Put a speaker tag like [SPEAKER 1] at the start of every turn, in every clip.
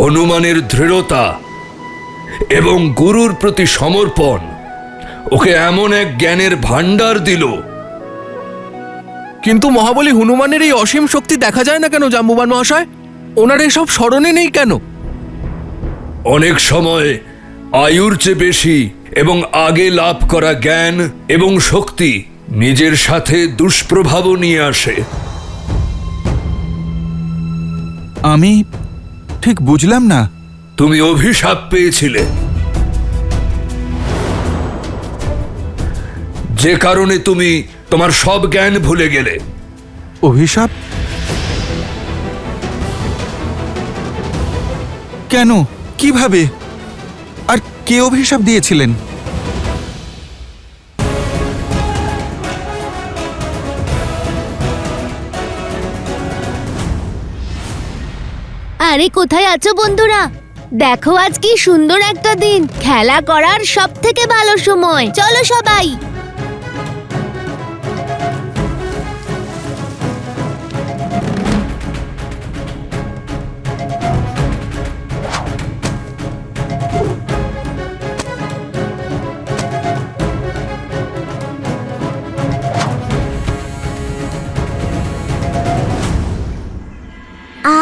[SPEAKER 1] হনুমানের দৃঢ়তা এবং গুরুর প্রতি সমর্পণ ওকে এমন এক জ্ঞানের ভান্ডার দিল।
[SPEAKER 2] কিন্তু মহাবলী হনুমানের এই অসীম শক্তি দেখা যায় না কেন জাম্বুবান মহাশয়? ওনার এসব স্মরণে নেই কেন?
[SPEAKER 1] অনেক সময় আয়ুর চেয়ে বেশি এবং আগে লাভ করা জ্ঞান এবং শক্তি নিজের সাথে দুষ্প্রভাবও নিয়ে আসে।
[SPEAKER 3] আমি ঠিক বুঝলাম না।
[SPEAKER 1] তুমি অভিশাপ পেয়েছিলে, যে কারণে তুমি তোমার সব জ্ঞান ভুলে গেলে।
[SPEAKER 3] অভিশাপ? কেন? কিভাবে? আর কে অভিশাপ দিয়েছিলেন?
[SPEAKER 4] আরে কোথায় আছো বন্ধুরা? দেখো আজ কি সুন্দর একটা দিন, খেলা করার সব থেকে ভালো সময়। চলো সবাই।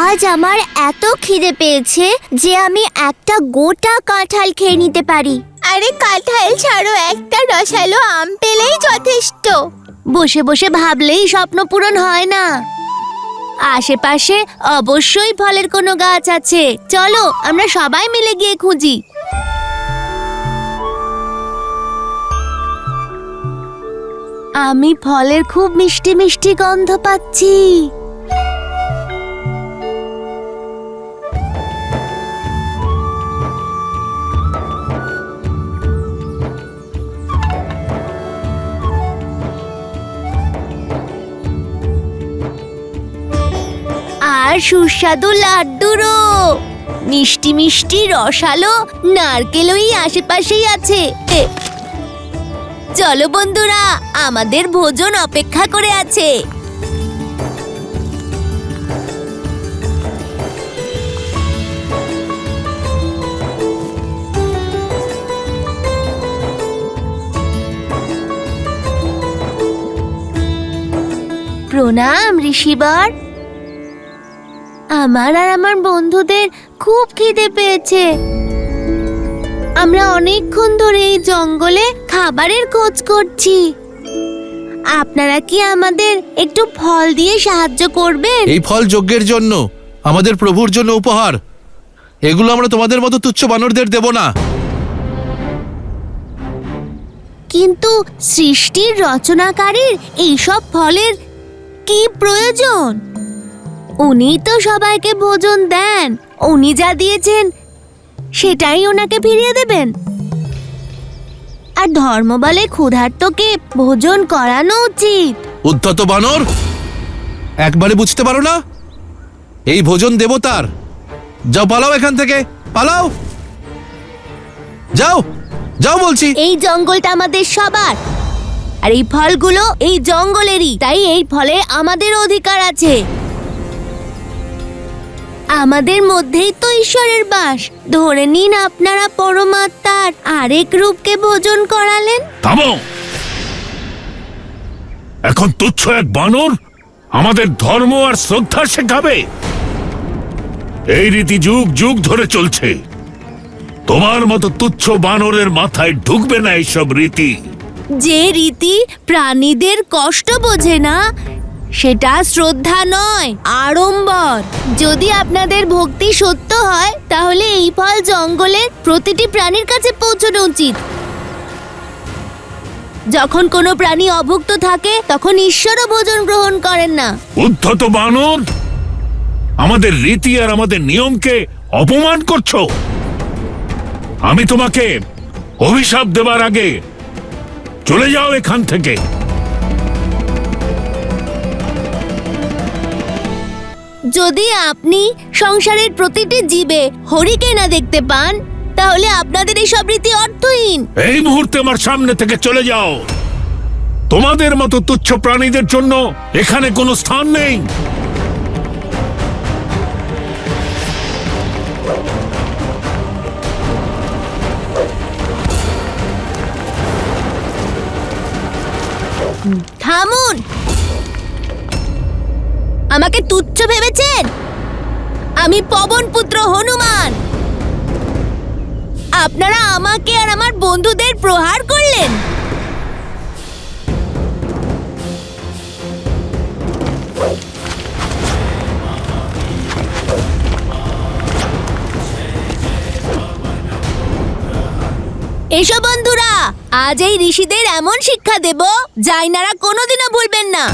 [SPEAKER 4] আজ আমার এত খিদে পেয়েছে যে আমি একটা গোটা কাঁঠাল খেয়ে নিতে পারি। আরে কাঁঠাল ছাড়ো, একটা রসালো আম পেলেই যথেষ্ট। বসে বসে ভাবলেই স্বপ্ন পূরণ হয় না। আশেপাশে অবশ্যই ফলের কোনো গাছ আছে। চলো আমরা সবাই মিলে গিয়ে খুঁজি। আমি ফলের খুব মিষ্টি মিষ্টি গন্ধ পাচ্ছি। আর সুস্বাদু লাড্ডুরও, মিষ্টি মিষ্টি রসালো নারকেল ওই আশেপাশেই আছে। চলো বন্ধুরা, আমাদের ভোজন অপেক্ষা করে আছে। প্রণাম ঋষিবর। আমার আর আমার বন্ধুদের খুব খিদে পেয়েছে। আমরা অনেকক্ষণ ধরে এই জঙ্গলে খাবারের খোঁজ করছি। আপনারা কি আমাদের একটু ফল দিয়ে সাহায্য করবেন?
[SPEAKER 5] এই ফল যজ্ঞের জন্য, আমাদের প্রভুর জন্য উপহার। এগুলো আমরা তোমাদের মতো তুচ্ছ বানরদের দেব না।
[SPEAKER 4] কিন্তু সৃষ্টির রচনাকারীর এইসব ফলের কি প্রয়োজন? উনি তো সবাইকে ভোজন দেন। উনি যা দিয়েছেন সেটাই ওনাকে ফিরিয়ে দেবেন। আর ধর্ম বলে ক্ষুধার্তকে ভোজন করানো উচিত।
[SPEAKER 5] উদ্ধত বানর, একবারে বুঝতে পারো না? এই ভোজন দেবতার। যাও, পালাও এখান থেকে, পালাও। যাও যাও বলছি।
[SPEAKER 4] এই জঙ্গলটা আমাদের সবার, আর এই ফলগুলো এই জঙ্গলেরই। তাই এই ফলে আমাদের অধিকার আছে। আমাদের মধ্যেই তো ঈশ্বরের বাস। ধরে নিন আপনারা পরমাত্মার আরেক রূপকে ভোজন করালেন।
[SPEAKER 6] থামো! এখন তুচ্ছ এক বানর আমাদের ধর্ম আর শ্রদ্ধা শেখাবে? এই রীতি যুগ যুগ ধরে চলছে। তোমার মতো তুচ্ছ বানরের মাথায় ঢুকবে না এইসব রীতি।
[SPEAKER 4] যে রীতি প্রাণীদের কষ্ট বোঝে না, সেটা শ্রদ্ধা নয়, আড়ম্বর। যদি আপনাদের ভক্তি সত্য হয়, তাহলে এই ফল জঙ্গলের প্রতিটি প্রাণীর কাছে পৌঁছানো উচিত। যখন কোনো প্রাণী অভুক্ত থাকে, তখন ঈশ্বরও ভোজন গ্রহণ করেন না।
[SPEAKER 6] উদ্ধত বানর, আমাদের রীতি আর আমাদের নিয়মকে অপমান করছো। আমি তোমাকে অভিশাপ দেবার আগে চলে যাও এখান থেকে।
[SPEAKER 4] যদি আপনি সংসারের প্রতিটি জীবে হরিকে না দেখতে পান, তাহলে আপনাদের এই সব রীতি অর্থহীন।
[SPEAKER 6] এই মুহূর্তে আমার সামনে থেকে চলে যাও। তোমাদের মতো তুচ্ছ প্রাণীদের জন্য এখানে কোনো স্থান নেই।
[SPEAKER 4] থামুন! আমাকে তুচ্ছ ভেবেছেন? আমি পবনপুত্র হনুমান। আপনারা আমাকে আর আমার বন্ধুদের প্রহার করলেন। এসো বন্ধুরা, আজ এই ঋষিদের এমন শিক্ষা দেব যা ইনারা কোনোদিনও ভুলবেন না।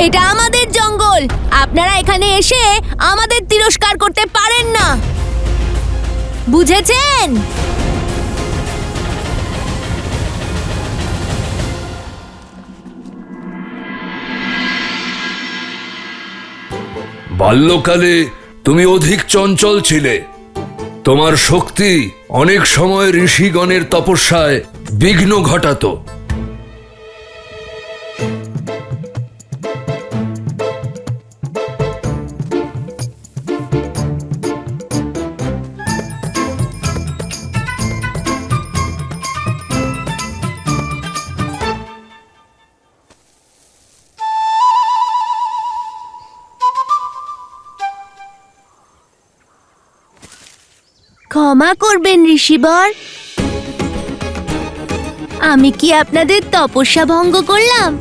[SPEAKER 4] এটা আমাদের জঙ্গল। আপনারা এখানে এসে আমাদের তিরস্কার করতে পারেন না, বুঝেছেন?
[SPEAKER 1] বাল্যকালে তুমি অধিক চঞ্চল ছিলে। তোমার শক্তি অনেক সময় ঋষিগণের তপস্যায় বিঘ্ন ঘটাতো।
[SPEAKER 4] ক্ষমা করবেন ঋষিবর, আমি কি আপনাদের তপস্যা ভঙ্গ করলাম?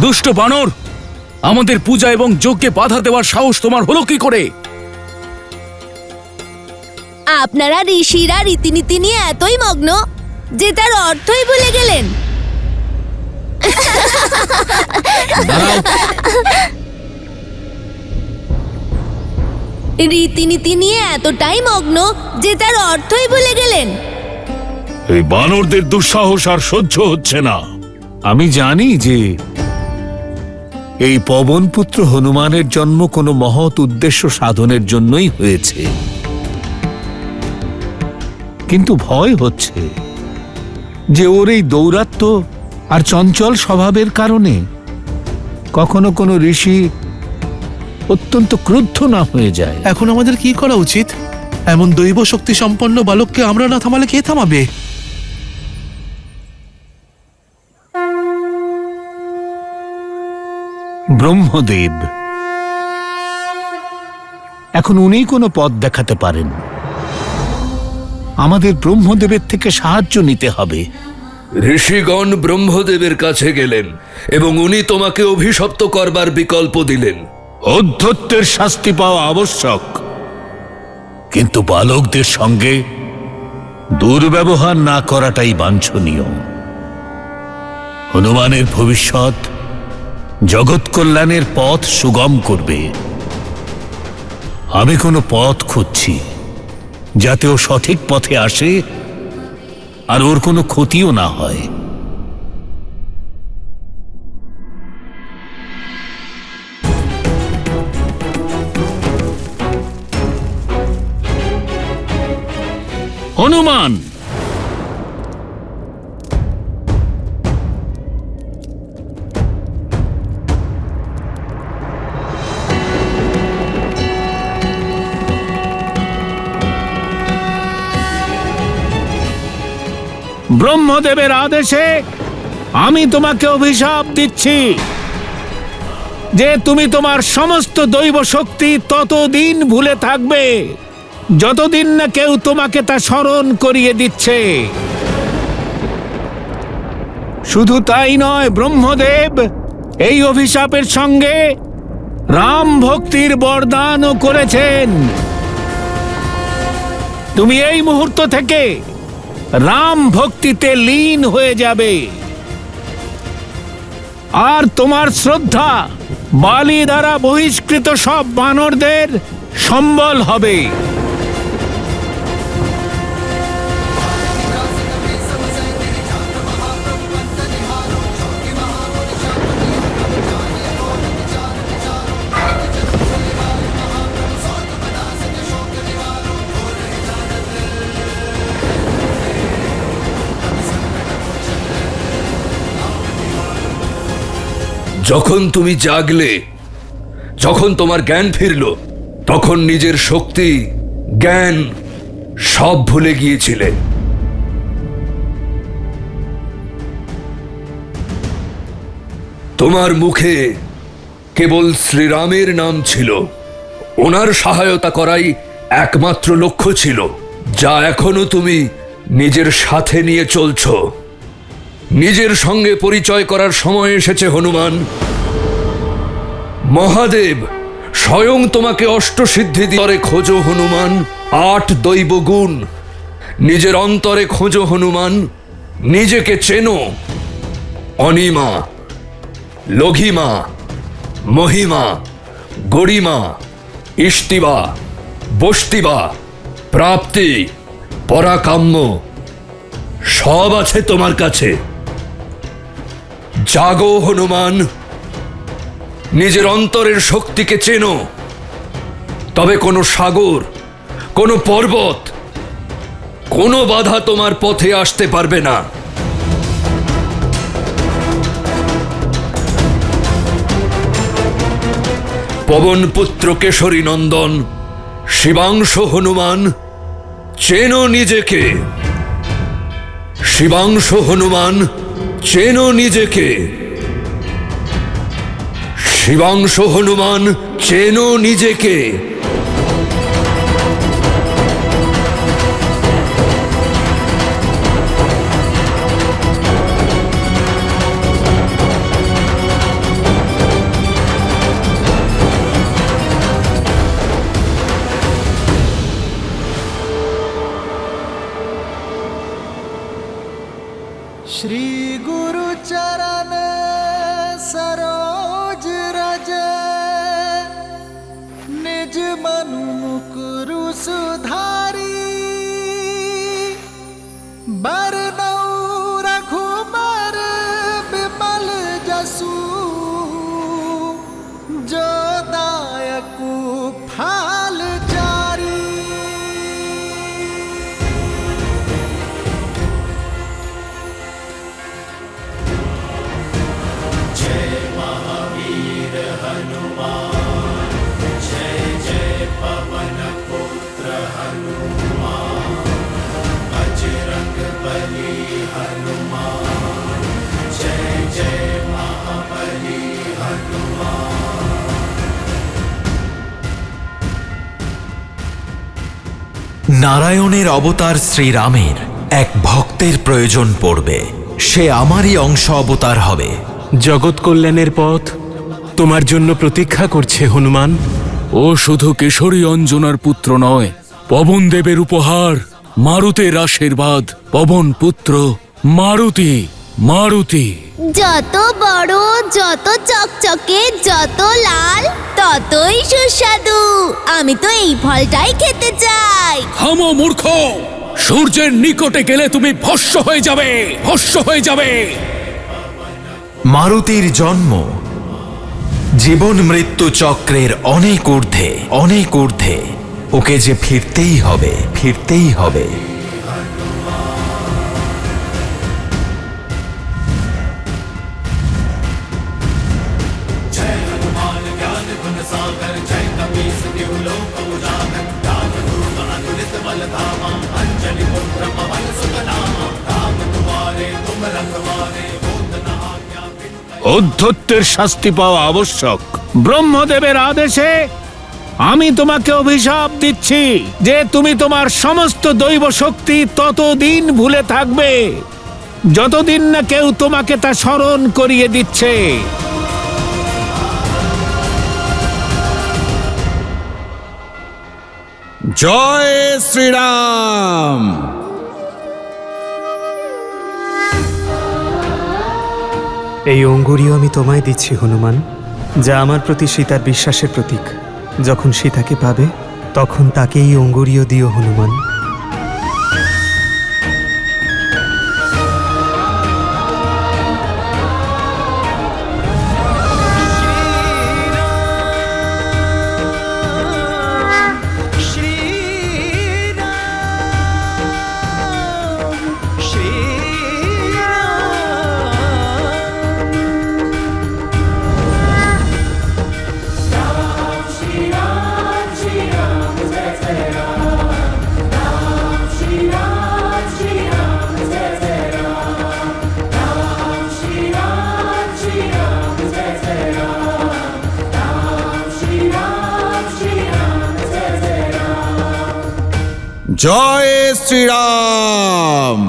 [SPEAKER 7] দুষ্ট বানর, আমাদের পূজা এবং যজ্ঞে বাধা দেওয়ার সাহস তোমার হলো কি করে?
[SPEAKER 4] আপনারা ঋষিরা রীতিনীতি নিয়ে এতই মগ্ন যে তার অর্থই ভুলে গেলেন। রীতিনীতি নিয়ে এতটাই মগ্ন যে তার অর্থই ভুলে গেলেন।
[SPEAKER 6] এই বানরদের দুঃসাহস আর সহ্য হচ্ছে না।
[SPEAKER 5] আমি জানি যে এই পবনপুত্র হনুমানের জন্ম কোনো মহৎ উদ্দেশ্য সাধনের জন্যই হয়েছে, কিন্তু ভয় হচ্ছে যে ওর এই দৌরাত্ম্য আর চঞ্চল স্বভাবের কারণে কখনো কোনো ঋষি অত্যন্ত ক্রুদ্ধ না হয়ে যায়।
[SPEAKER 2] এখন আমাদের কি করা উচিত? এমন দৈব শক্তি সম্পন্ন বালককে আমরা না থামালে কে থামাবে?
[SPEAKER 5] ব্রহ্মদেব, এখন উনি কোনো পথ দেখাতে পারেন। আমাদের ব্রহ্মদেবের থেকে সাহায্য নিতে হবে।
[SPEAKER 1] ঋষিগণ ব্রহ্মদেবের কাছে গেলেন এবং উনি তোমাকে অভিশপ্ত করবার বিকল্প দিলেন।
[SPEAKER 5] অধ্যত্বের শাস্তি পাওয়া আবশ্যক, কিন্তু বালকদের সঙ্গে দুর্ব্যবহার না করাটাই বাঞ্ছনীয়। হনুমানের ভবিষ্যৎ জগৎ কল্যাণের পথ সুগম করবে। আমি কোনো পথ খুঁজছি যাতে ও সঠিক পথে আসে আর ওর কোনো ক্ষতিও না হয়।
[SPEAKER 6] হনুমান,
[SPEAKER 5] ব্রহ্মদেবের আদেশে আমি তোমাকে অভিশাপ দিচ্ছি যে তুমি তোমার সমস্ত দৈব শক্তি ততদিন ভুলে থাকবে যতদিন না কেউ তোমাকে তা স্মরণ করিয়ে দিচ্ছে। শুধু তাই নয়, ব্রহ্মদেব এই অভিশাপের সঙ্গে রাম ভক্তির বরদানও করেছেন। তুমি এই মুহূর্ত থেকে রাম ভক্তিতে লীন হয়ে যাবে, আর তোমার শ্রদ্ধা বালি দ্বারা বহিষ্কৃত সব বানরদের সম্বল হবে।
[SPEAKER 1] যখন তুমি জাগলে, যখন তোমার জ্ঞান ফিরল, তখন নিজের শক্তি, জ্ঞান সব ভুলে গিয়েছিলে। তোমার মুখে কেবল শ্রীরামের নাম ছিল, ওনার সহায়তা করাই একমাত্র লক্ষ্য ছিল, যা এখনো তুমি নিজের সাথে নিয়ে চলছো। নিজের সঙ্গে পরিচয় করার সময় এসেছে হনুমান। মহাদেব স্বয়ং তোমাকে অষ্টসিদ্ধি দিয়ে খোঁজো হনুমান। 8 দৈব গুণ নিজের অন্তরে খোঁজো হনুমান। নিজেকে চেনো। অনিমা, লঘিমা, মহিমা, গরিমা, ইষ্টিবা, বষ্টিবা, প্রাপ্তি, পরাকাম্য সব আছে তোমার কাছে। জাগো হনুমান, নিজের অন্তরের শক্তিকে চেনো, তবে কোনো সাগর, কোনো পর্বত, কোনো বাধা তোমার পথে আসতে পারবে না। পবন পুত্র কেশরী নন্দন শিবাংশ হনুমান, চেনো নিজেকে। শিবাংশ হনুমান, চেনো নিজেকে। শিবাংশ হনুমান, চেনো নিজেকে।
[SPEAKER 8] श्री गुरु चरण सरोज रज, निज मनु मुकुरु सुधारी। बरनौ रघुबर बिमल जसु, जो दायकु फल चारी।
[SPEAKER 9] নারায়ণের অবতার শ্রীরামের এক ভক্তের প্রয়োজন পড়বে। সে আমারই অংশ অবতার হবে।
[SPEAKER 10] জগৎ কল্যাণের পথ তোমার জন্য প্রতীক্ষা করছে হনুমান।
[SPEAKER 7] ও শুধু কেশরী অঞ্জনার পুত্র নয়, পবন দেবের উপহার, মারুতের আশীর্বাদ। পবন পুত্র মারুতি। মারুতি
[SPEAKER 4] যত বড়, যত চকচকে, যত লাল, ততই সুস্বাদু। আমি তো এই ফলটাই খেতে চাই।
[SPEAKER 7] থামো মূর্খ, সূর্যের নিকটে গেলে তুমি ভস্ম হয়ে যাবে, ভস্ম হয়ে যাবে।
[SPEAKER 9] মারুতির জন্ম জীবন মৃত্যু চক্রের অনেক ঊর্ধ্বে, অনেক ঊর্ধ্বে। ওকে যে ফিরতেই হবে, ফিরতেই হবে।
[SPEAKER 5] ঔদ্ধত্যের শাস্তি পাওয়া আবশ্যক। ব্রহ্মদেবের আদেশে আমি তোমাকে অভিশাপ দিচ্ছি যে তুমি তোমার সমস্ত দৈব শক্তি ততদিন ভুলে থাকবে যতদিন না কেউ তোমাকে তা স্মরণ করিয়ে দিচ্ছে।
[SPEAKER 3] জয় শ্রীরাম।
[SPEAKER 10] এই অঙ্গুরীয় আমি তোমায় দিচ্ছি হনুমান, যা আমার প্রতি সীতার বিশ্বাসের প্রতীক। যখন সীতাকে পাবে তখন তাকে এই অঙ্গুরীয় দিও হনুমান।
[SPEAKER 3] জয় শ্রীরাম।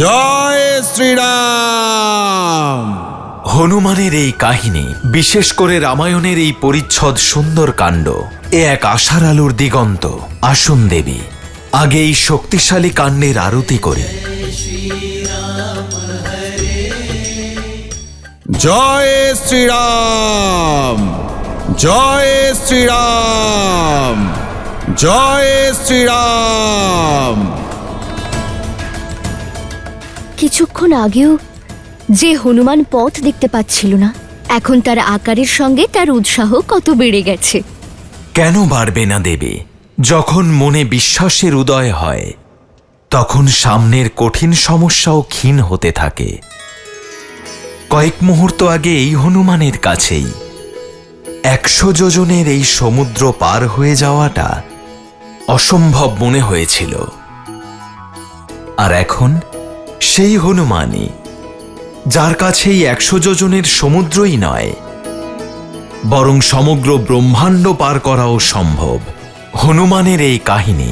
[SPEAKER 3] জয় শ্রীরাম।
[SPEAKER 9] হনুমানের এই কাহিনী, বিশেষ করে রামায়ণের এই পরিচ্ছদ সুন্দর কাণ্ড, এ এক আশার আলোর দিগন্ত। আসুন দেবী, আগে এই শক্তিশালী কাণ্ডের আরতি করি।
[SPEAKER 3] জয় শ্রীরাম, জয় শ্রীরাম, জয় শ্রীরাম।
[SPEAKER 4] কিছুক্ষণ আগেও যে হনুমান পথ দেখতে পাচ্ছিল না, এখন তার আকারের সঙ্গে তার উৎসাহ কত বেড়ে গেছে।
[SPEAKER 9] কেন বাড়বে না দেবী? যখন মনে বিশ্বাসের উদয় হয় তখন সামনের কঠিন সমস্যাও ক্ষীণ হতে থাকে। কয়েক মুহূর্ত আগে এই হনুমানের কাছেই 100 যোজনের এই সমুদ্র পার হয়ে যাওয়াটা অসম্ভব মনে হয়েছিল, আর এখন সেই হনুমানই, যার কাছেই 100 যোজনের সমুদ্রই নয় বরং সমগ্র ব্রহ্মাণ্ড পার করাও সম্ভব। হনুমানের এই কাহিনী,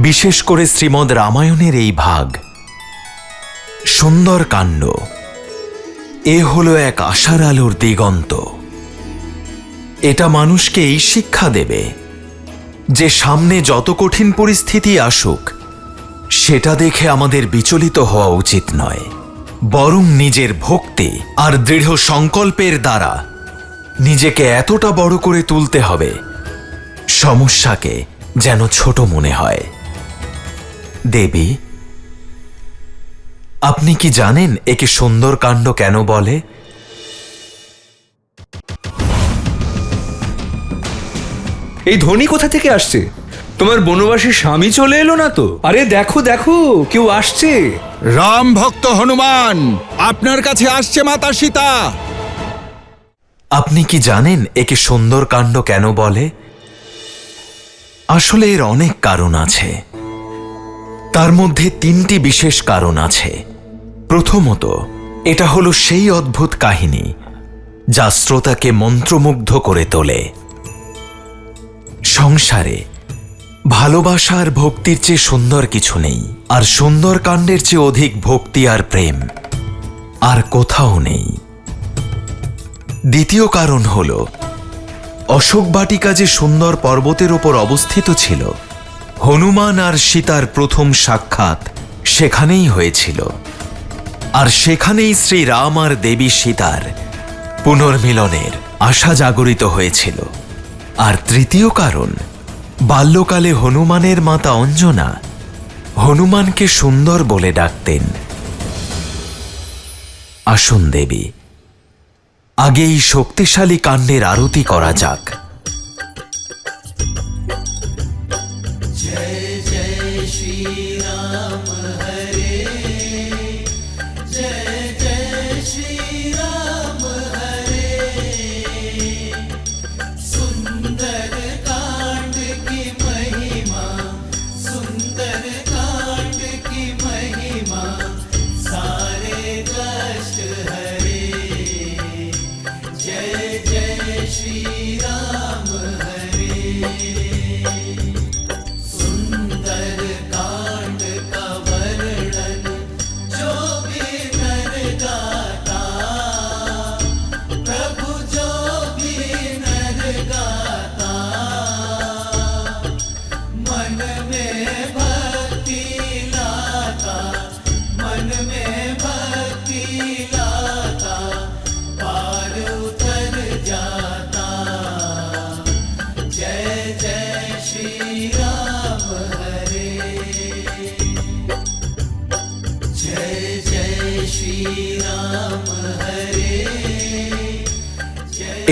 [SPEAKER 9] বিশেষ করে শ্রীমদ্ রামায়ণের এই ভাগ, সুন্দর কাণ্ড, এ হলো এক আশার আলোর দিগন্ত। এটা মানুষকে এই শিক্ষা দেবে যে সামনে যত কঠিন পরিস্থিতি আসুক সেটা দেখে আমাদের বিচলিত হওয়া উচিত নয়, বরং নিজের ভক্তি আর দৃঢ় সংকল্পের দ্বারা নিজেকে এতটা বড় করে তুলতে হবে সমস্যাকে যেন ছোট মনে হয়। দেবী, আপনি কি জানেন একে সুন্দর কাণ্ড কেন বলে?
[SPEAKER 1] এই ধ্বনি কোথা থেকে আসছে? তোমার বনবাসী স্বামী চলে এলো না তো? আরে দেখো দেখো, কেউ আসছে।
[SPEAKER 3] রাম ভক্ত হনুমান, আপনার কাছে আসছে মাতা সীতা।
[SPEAKER 9] আপনি কি জানেন একে সুন্দর কাণ্ড কেন বলে? আসলে এর অনেক কারণ আছে। তার মধ্যে তিনটি বিশেষ কারণ আছে। প্রথমত, এটা হলো সেই অদ্ভুত কাহিনী যা শ্রোতাকে মন্ত্রমুগ্ধ করে তোলে। সংসারে ভালোবাসা আর ভক্তির চেয়ে সুন্দর কিছু নেই, আর সুন্দর কাণ্ডের চেয়ে অধিক ভক্তি আর প্রেম আর কোথাও নেই। দ্বিতীয় কারণ হল অশোক বাটিকা যে সুন্দর পর্বতের ওপর অবস্থিত ছিল, হনুমান আর সীতার প্রথম সাক্ষাৎ সেখানেই হয়েছিল, আর সেখানেই শ্রীরাম আর দেবী সীতার পুনর্মিলনের আশা জাগরিত হয়েছিল। আর তৃতীয় কারণ, বাল্যকালে হনুমানের মাতা অঞ্জনা হনুমানকে সুন্দর বলে ডাকতেন। আসুন দেবী, আগে এই শক্তিশালী কাণ্ডের আরতি করা যাক।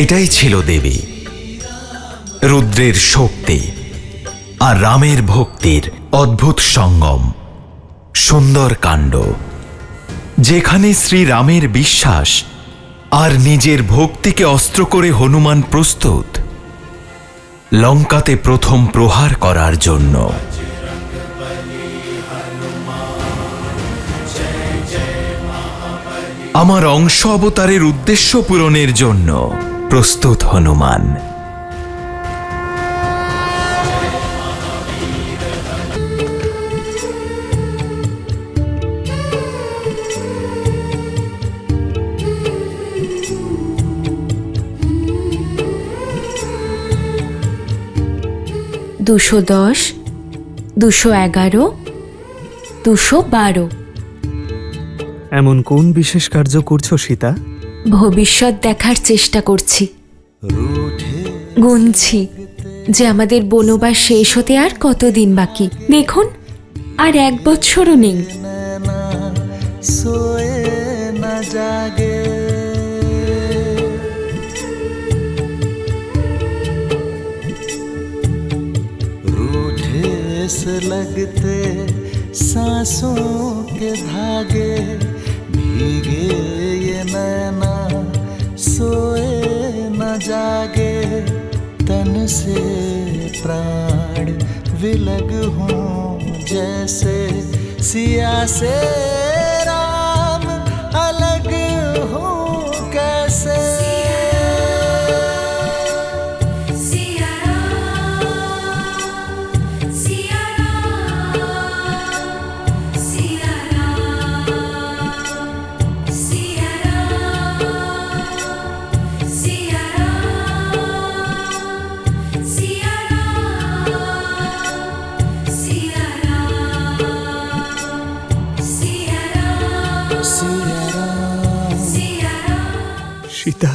[SPEAKER 9] এটাই ছিল দেবী, রুদ্রের শক্তি আর রামের ভক্তির অদ্ভুত সঙ্গম, সুন্দর কাণ্ড, যেখানে শ্রীরামের বিশ্বাস আর নিজের ভক্তিকে অস্ত্র করে হনুমান প্রস্তুত লঙ্কাতে প্রথম প্রহার করার জন্য। আমার অংশ অবতারের উদ্দেশ্য পূরণের জন্য প্রস্তুত হনুমান।
[SPEAKER 11] দুশো 10, 211, 212।
[SPEAKER 10] এমন কোন বিশেষ কার্য করছো সীতা?
[SPEAKER 11] ভবিষ্যৎ দেখার চেষ্টা করছি, গুনছি যে আমাদের বনবাস শেষ হতে আর কতদিন বাকি। দেখুন, আর 1 বছরও নেই।
[SPEAKER 8] सोए न जागे रूठे से लगते सांसों के धागे भीगे ये नैना सोए न जागे तन से प्राण विलग हों जैसे सिया से राम अलग हो कैसे
[SPEAKER 10] সীতা,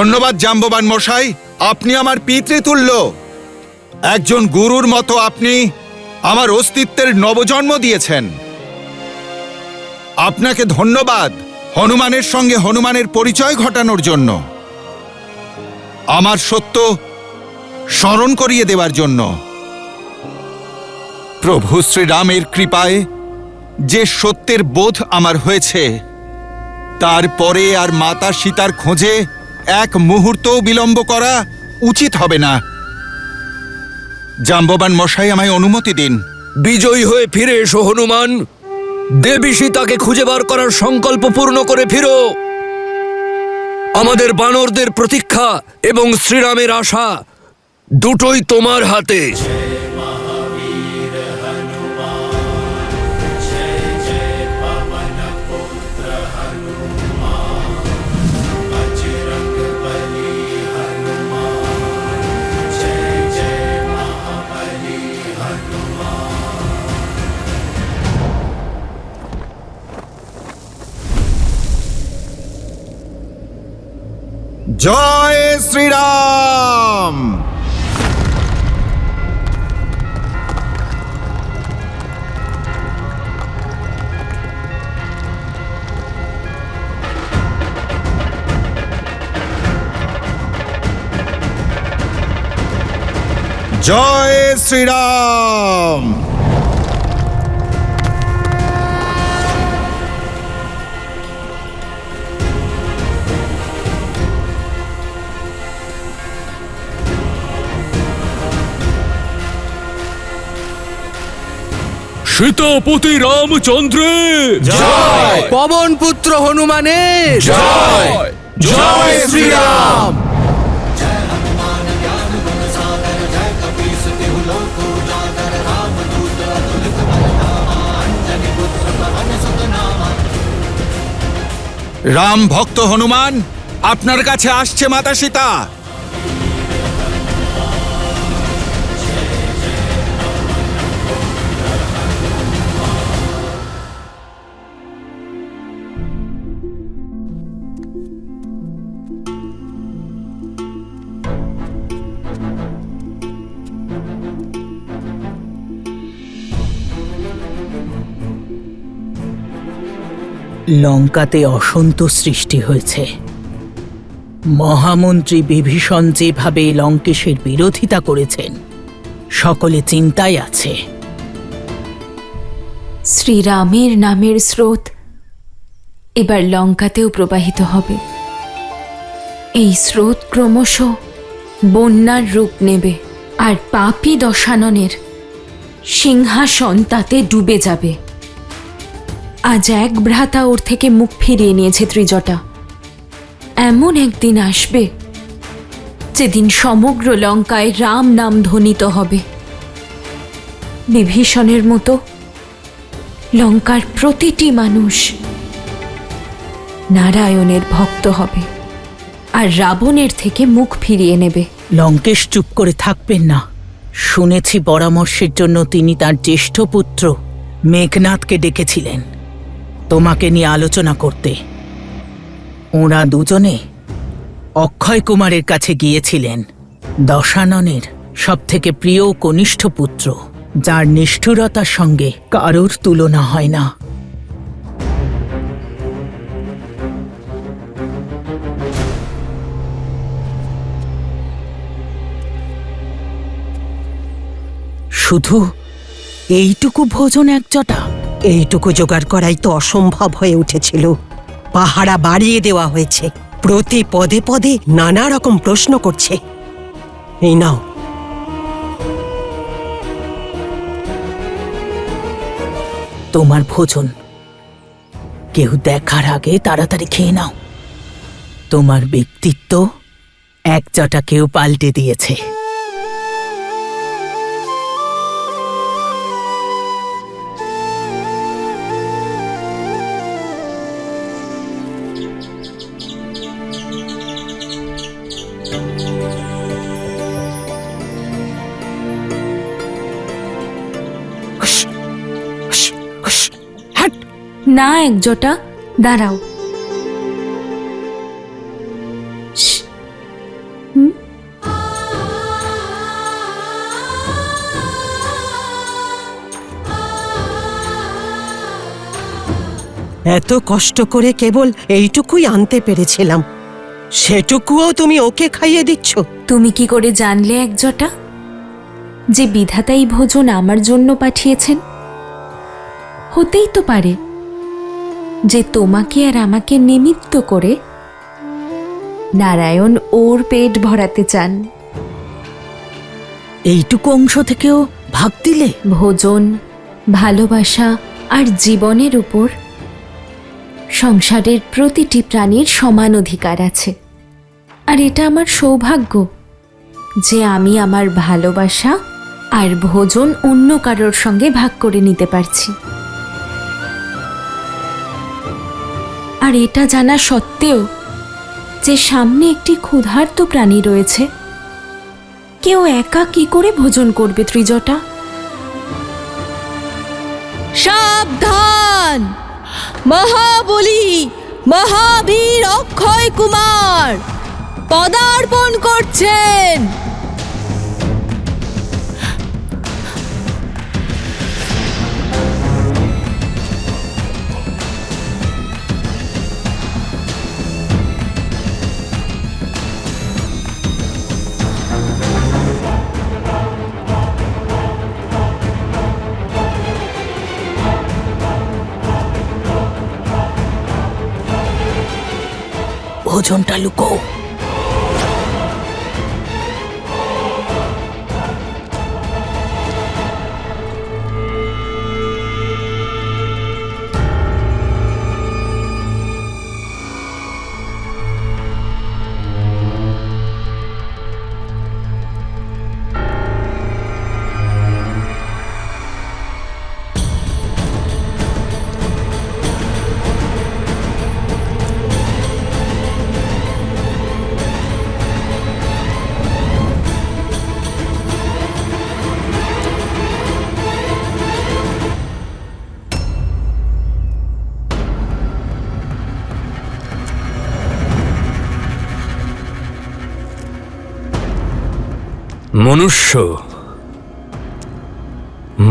[SPEAKER 3] ধন্যবাদ জাম্ববান মশাই, আপনি আমার পিতৃতুল্য। একজন গুরুর মতো আপনি আমার অস্তিত্বের নবজন্ম দিয়েছেন। আপনাকে ধন্যবাদ হনুমানের সঙ্গে হনুমানের পরিচয় ঘটানোর জন্য, আমার সত্য স্মরণ করিয়ে দেওয়ার জন্য। প্রভু শ্রীরামের কৃপায় যে সত্যের বোধ আমার হয়েছে, তারপরে আর মাতা সীতার খোঁজে এক মুহূর্তও বিলম্ব করা উচিত হবে না। জাম্ববান মশাই, আমায় অনুমতি দিন।
[SPEAKER 1] বিজয়ী হয়ে ফিরে এসো হনুমান। দেবী সীতাকে খুঁজে বার করার সংকল্প পূর্ণ করে ফিরো। আমাদের বানরদের প্রতীক্ষা এবং শ্রীরামের আশা দুটোই তোমার হাতে।
[SPEAKER 3] জয় শ্রীরাম। জয় শ্রীরাম।
[SPEAKER 7] সীতাপতি রামচন্দ্রের
[SPEAKER 2] জয়! পবন পুত্র হনুমানের
[SPEAKER 1] জয়! জয় শ্রীরাম!
[SPEAKER 3] রাম ভক্ত হনুমান, আপনার কাছে আসছে মাতা সীতা।
[SPEAKER 12] লঙ্কাতে অসন্তোষ সৃষ্টি হয়েছে। মহামন্ত্রী বিভীষণ যেভাবে লঙ্কেশের বিরোধিতা করেছেন, সকলে চিন্তায় আছে।
[SPEAKER 11] শ্রীরামের নামের স্রোত এবার লঙ্কাতেও প্রবাহিত হবে। এই স্রোত ক্রমশ বন্যার রূপ নেবে, আর পাপী দশাননের সিংহাসন তাতে ডুবে যাবে। আজ এক ভ্রাতা ওর থেকে মুখ ফিরিয়ে নিয়েছে ত্রিজটা। এমন একদিন আসবে যেদিন সমগ্র লঙ্কায় রাম নাম ধ্বনিত হবে। বিভীষণের মতো লঙ্কার প্রতিটি মানুষ নারায়ণের ভক্ত হবে আর রাবণের থেকে মুখ ফিরিয়ে নেবে।
[SPEAKER 12] লঙ্কেশ চুপ করে থাকবেন না। শুনেছি পরামর্শের জন্য তিনি তার জ্যেষ্ঠ পুত্র মেঘনাথকে ডেকেছিলেন তোমাকে নিয়ে আলোচনা করতে। ওরা দুজনে অক্ষয় কুমারের কাছে গিয়েছিলেন, দশাননের সবথেকে প্রিয় ও কনিষ্ঠ পুত্র, যার নিষ্ঠুরতার সঙ্গে কারোর তুলনা হয় না। শুধু এইটুকু ভোজন একজটা?
[SPEAKER 13] এইটুকু জোগাড় করাই তো অসম্ভব হয়ে উঠেছিল। পাহারা বাড়িয়ে দেওয়া হয়েছে, প্রতি পদে পদে নানা রকম প্রশ্ন করছে। এই নাও।
[SPEAKER 12] তোমার ভোজন, কেউ দেখার আগে তাড়াতাড়ি খেয়ে নাও। তোমার ব্যক্তিত্ব একজটা কেউ পাল্টে দিয়েছে।
[SPEAKER 11] না একজটা, দাঁড়াও।
[SPEAKER 13] এত কষ্ট করে কেবল এইটুকুই আনতে পেরেছিলাম, সেটুকুও তুমি ওকে খাইয়ে দিচ্ছ?
[SPEAKER 11] তুমি কি করে জানলে একজটা যে বিধাতা এই ভোজন আমার জন্য পাঠিয়েছেন? হতেই তো পারে যে তোমাকে আর আমাকে নিমিত্ত করে নারায়ণ ওর পেট ভরাতে চান।
[SPEAKER 12] এইটুকু অংশ থেকেও ভাগ দিলে?
[SPEAKER 11] ভোজন, ভালোবাসা আর জীবনের উপর সংসারের প্রতিটি প্রাণীর সমান অধিকার আছে। আর এটা আমার সৌভাগ্য যে আমি আমার ভালোবাসা আর ভোজন অন্য কারোর সঙ্গে ভাগ করে নিতে পারছি। আর এটা জানা সত্ত্বেও যে সামনে একটি ক্ষুধার্ত প্রাণী রয়েছে, কেউ একা কি করে ভোজন করবে ত্রিজটা?
[SPEAKER 14] সাবধান! মহাবলী মহাবীর অক্ষয় কুমার পদার্পণ করছেন।
[SPEAKER 12] ভোজনটা লুকো।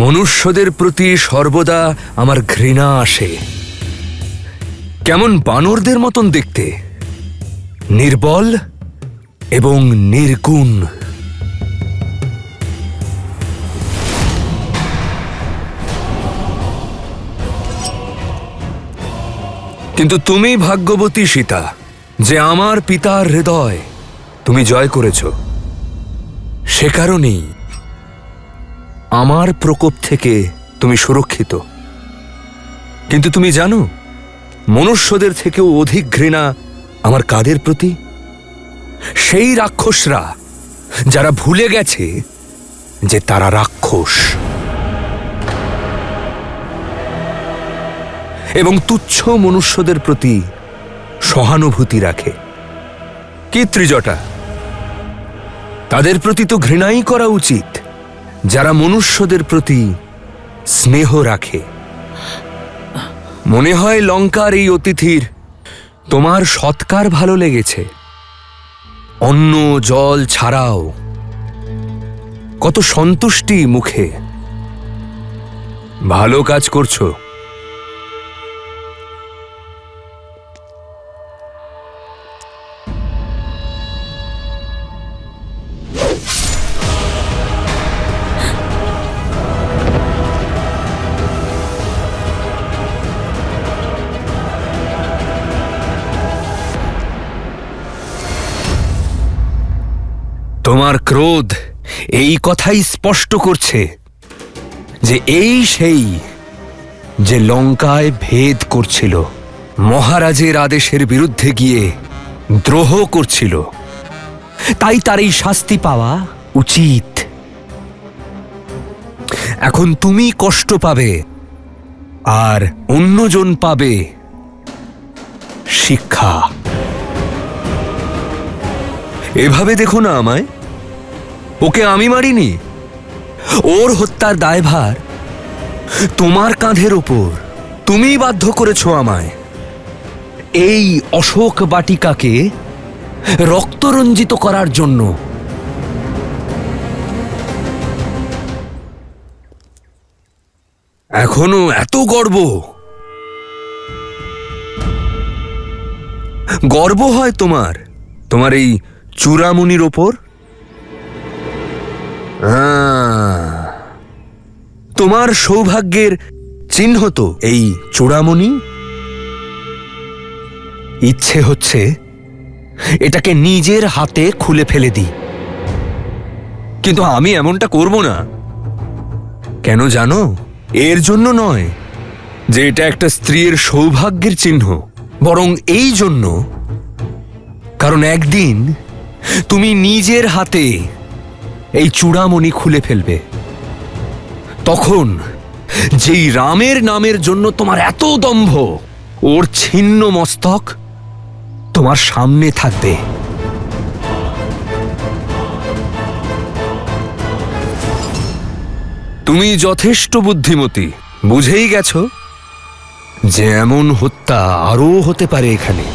[SPEAKER 1] মনুষ্যদের প্রতি সর্বদা আমার ঘৃণা আসে। কেমন বানরদের মতন দেখতে, নির্বল এবং নির্গুণ। কিন্তু তুমি ভাগ্যবতী সীতা যে আমার পিতার হৃদয় তুমি জয় করেছ। সে কারণেই আমার প্রকোপ থেকে তুমি সুরক্ষিত। কিন্তু তুমি জানো, মনুষ্যদের থেকেও অধিক ঘৃণা আমার কাদের প্রতি? সেই রাক্ষসরা যারা ভুলে গেছে যে তারা রাক্ষস এবং তুচ্ছ মনুষ্যদের প্রতি সহানুভূতি রাখে। কি ত্রিজটা, তাদের প্রতি তো ঘৃণাই করা উচিত যারা মনুষ্যদের প্রতি স্নেহ রাখে। মনে হয় লঙ্কার এই অতিথির তোমার সৎকার ভালো লেগেছে। অন্ন জল ছাড়াও কত সন্তুষ্টি মুখে। ভালো কাজ করছো। তোমার ক্রোধ এই কথাই স্পষ্ট করছে যে এই সেই যে লঙ্কায় ভেদ করছিল, মহারাজের আদেশের বিরুদ্ধে গিয়ে দ্রোহ করছিল। তাই তার এই শাস্তি পাওয়া উচিত। এখন তুমি কষ্ট পাবে আর অন্যজন পাবে শিক্ষা। এভাবে দেখো না আমায়। ওকে আমি মারিনি। ওর হত্যার দায়ভার তোমার কাঁধের ওপর। তুমিই বাধ্য করেছো আমায় এই অশোক বাটিকাকে রক্তরঞ্জিত করার জন্য। এখনো এত গর্ব? গর্ব হয় তোমার তোমার এই চূড়ামণির ওপর? তোমার সৌভাগ্যের চিহ্ন তো এই চূড়ামণি। ইচ্ছে হচ্ছে এটাকে নিজের হাতে খুলে ফেলে দিই, কিন্তু আমি এমনটা করব না। কেন জানো? এর জন্য নয় যে এটা একটা স্ত্রীর সৌভাগ্যের চিহ্ন, বরং এই জন্য কারণ একদিন তুমি নিজের হাতে এই চূড়ামণি খুলে ফেলবে। তখন যেই রামের নামের জন্য তোমার এত দম্ভ, ওর ছিন্ন মস্তক তোমার সামনে থাকবে। তুমি যথেষ্ট বুদ্ধিমতী, বুঝেই গেছো যে এমন হত্যা আরও হতে পারে এখানে।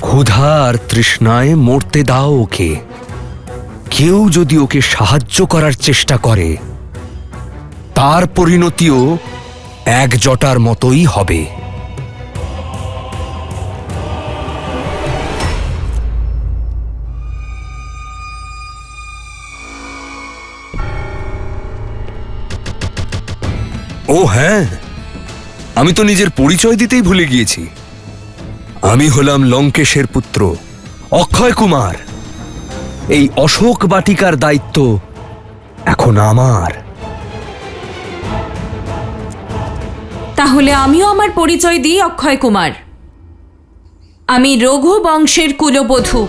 [SPEAKER 1] ক্ষুধা আর তৃষ্ণায় মরতে দাও ওকে। কেউ যদি ওকে সাহায্য করার চেষ্টা করে, তার পরিণতিও এক জটার মতোই হবে। ও হ্যাঁ, আমি তো নিজের পরিচয় দিতেই ভুলে গিয়েছি। আমি হলাম লঙ্কেশের পুত্র অক্ষয় কুমার। এই অশোক বাটিকার দায়িত্ব এখন আমার।
[SPEAKER 11] তাহলে আমিও আমার পরিচয় দিই অক্ষয় কুমার। আমি রঘু বংশের কুলবধূ,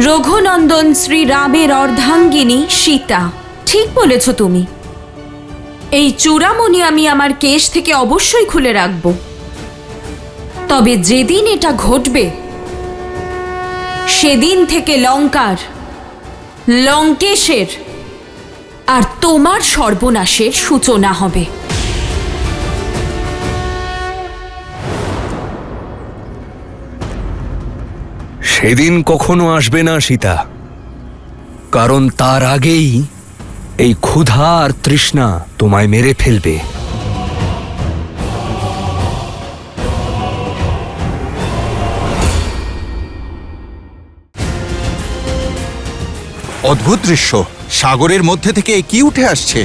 [SPEAKER 11] রঘুনন্দন শ্রী রামের অর্ধাঙ্গিনী সীতা। ঠিক বলেছ তুমি। এই চূড়ামণি আমি আমার কেশ থেকে অবশ্যই খুলে রাখব। তবে যেদিন এটা ঘটবে, সেদিন থেকে লঙ্কার, লঙ্কেশের আর তোমার সর্বনাশের সূচনা হবে।
[SPEAKER 1] সেদিন কখনো আসবে না সীতা, কারণ তার আগেই এই ক্ষুধা আর তৃষ্ণা তোমায় মেরে ফেলবে।
[SPEAKER 3] অদ্ভুত দৃশ্য। সাগরের মধ্যে থেকে এ কি উঠে আসছে?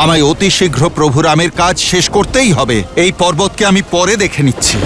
[SPEAKER 3] আমায় অতি শীঘ্র প্রভু রামের কাজ শেষ করতেই হবে। এই পর্বতকে আমি পরে দেখে নিচ্ছি।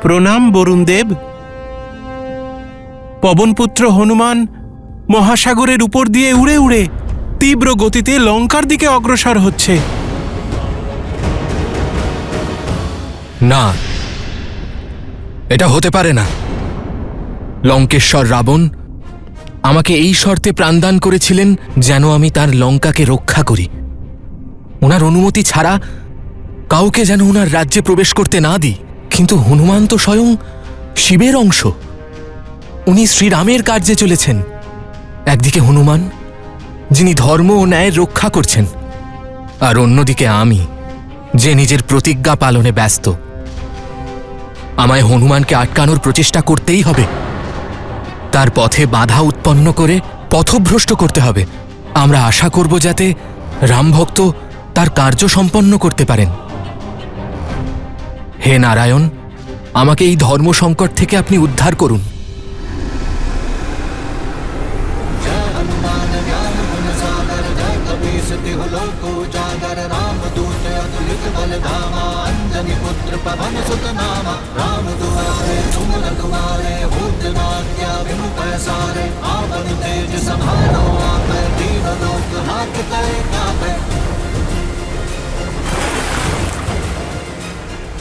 [SPEAKER 2] প্রণাম বরুণদেব। পবনপুত্র হনুমান মহাসাগরের উপর দিয়ে উড়ে উড়ে তীব্র গতিতে লঙ্কার দিকে অগ্রসর হচ্ছে।
[SPEAKER 7] না, এটা হতে পারে না। লঙ্কেশ্বর রাবণ আমাকে এই শর্তে প্রাণদান করেছিলেন যেন আমি তার লঙ্কাকে রক্ষা করি। ওনার অনুমতি ছাড়া কাউকে যেন ওনার রাজ্যে প্রবেশ করতে না দিই। কিন্তু হনুমান তো স্বয়ং শিবের অংশ। উনি শ্রীরামের কার্যে চলেছেন। একদিকে হনুমান, যিনি ধর্ম ও ন্যায়ের রক্ষা করছেন, আর অন্যদিকে আমি, যে নিজের প্রতিজ্ঞা পালনে ব্যস্ত। আমায় হনুমানকে আটকানোর প্রচেষ্টা করতেই হবে। তার পথে বাধা উৎপন্ন করে পথভ্রষ্ট করতে হবে। আমরা আশা করব যাতে রামভক্ত তার কার্য সম্পন্ন করতে পারেন। হে নারায়ণ, আমাকে এই ধর্ম সংকট থেকে আপনি উদ্ধার করুন।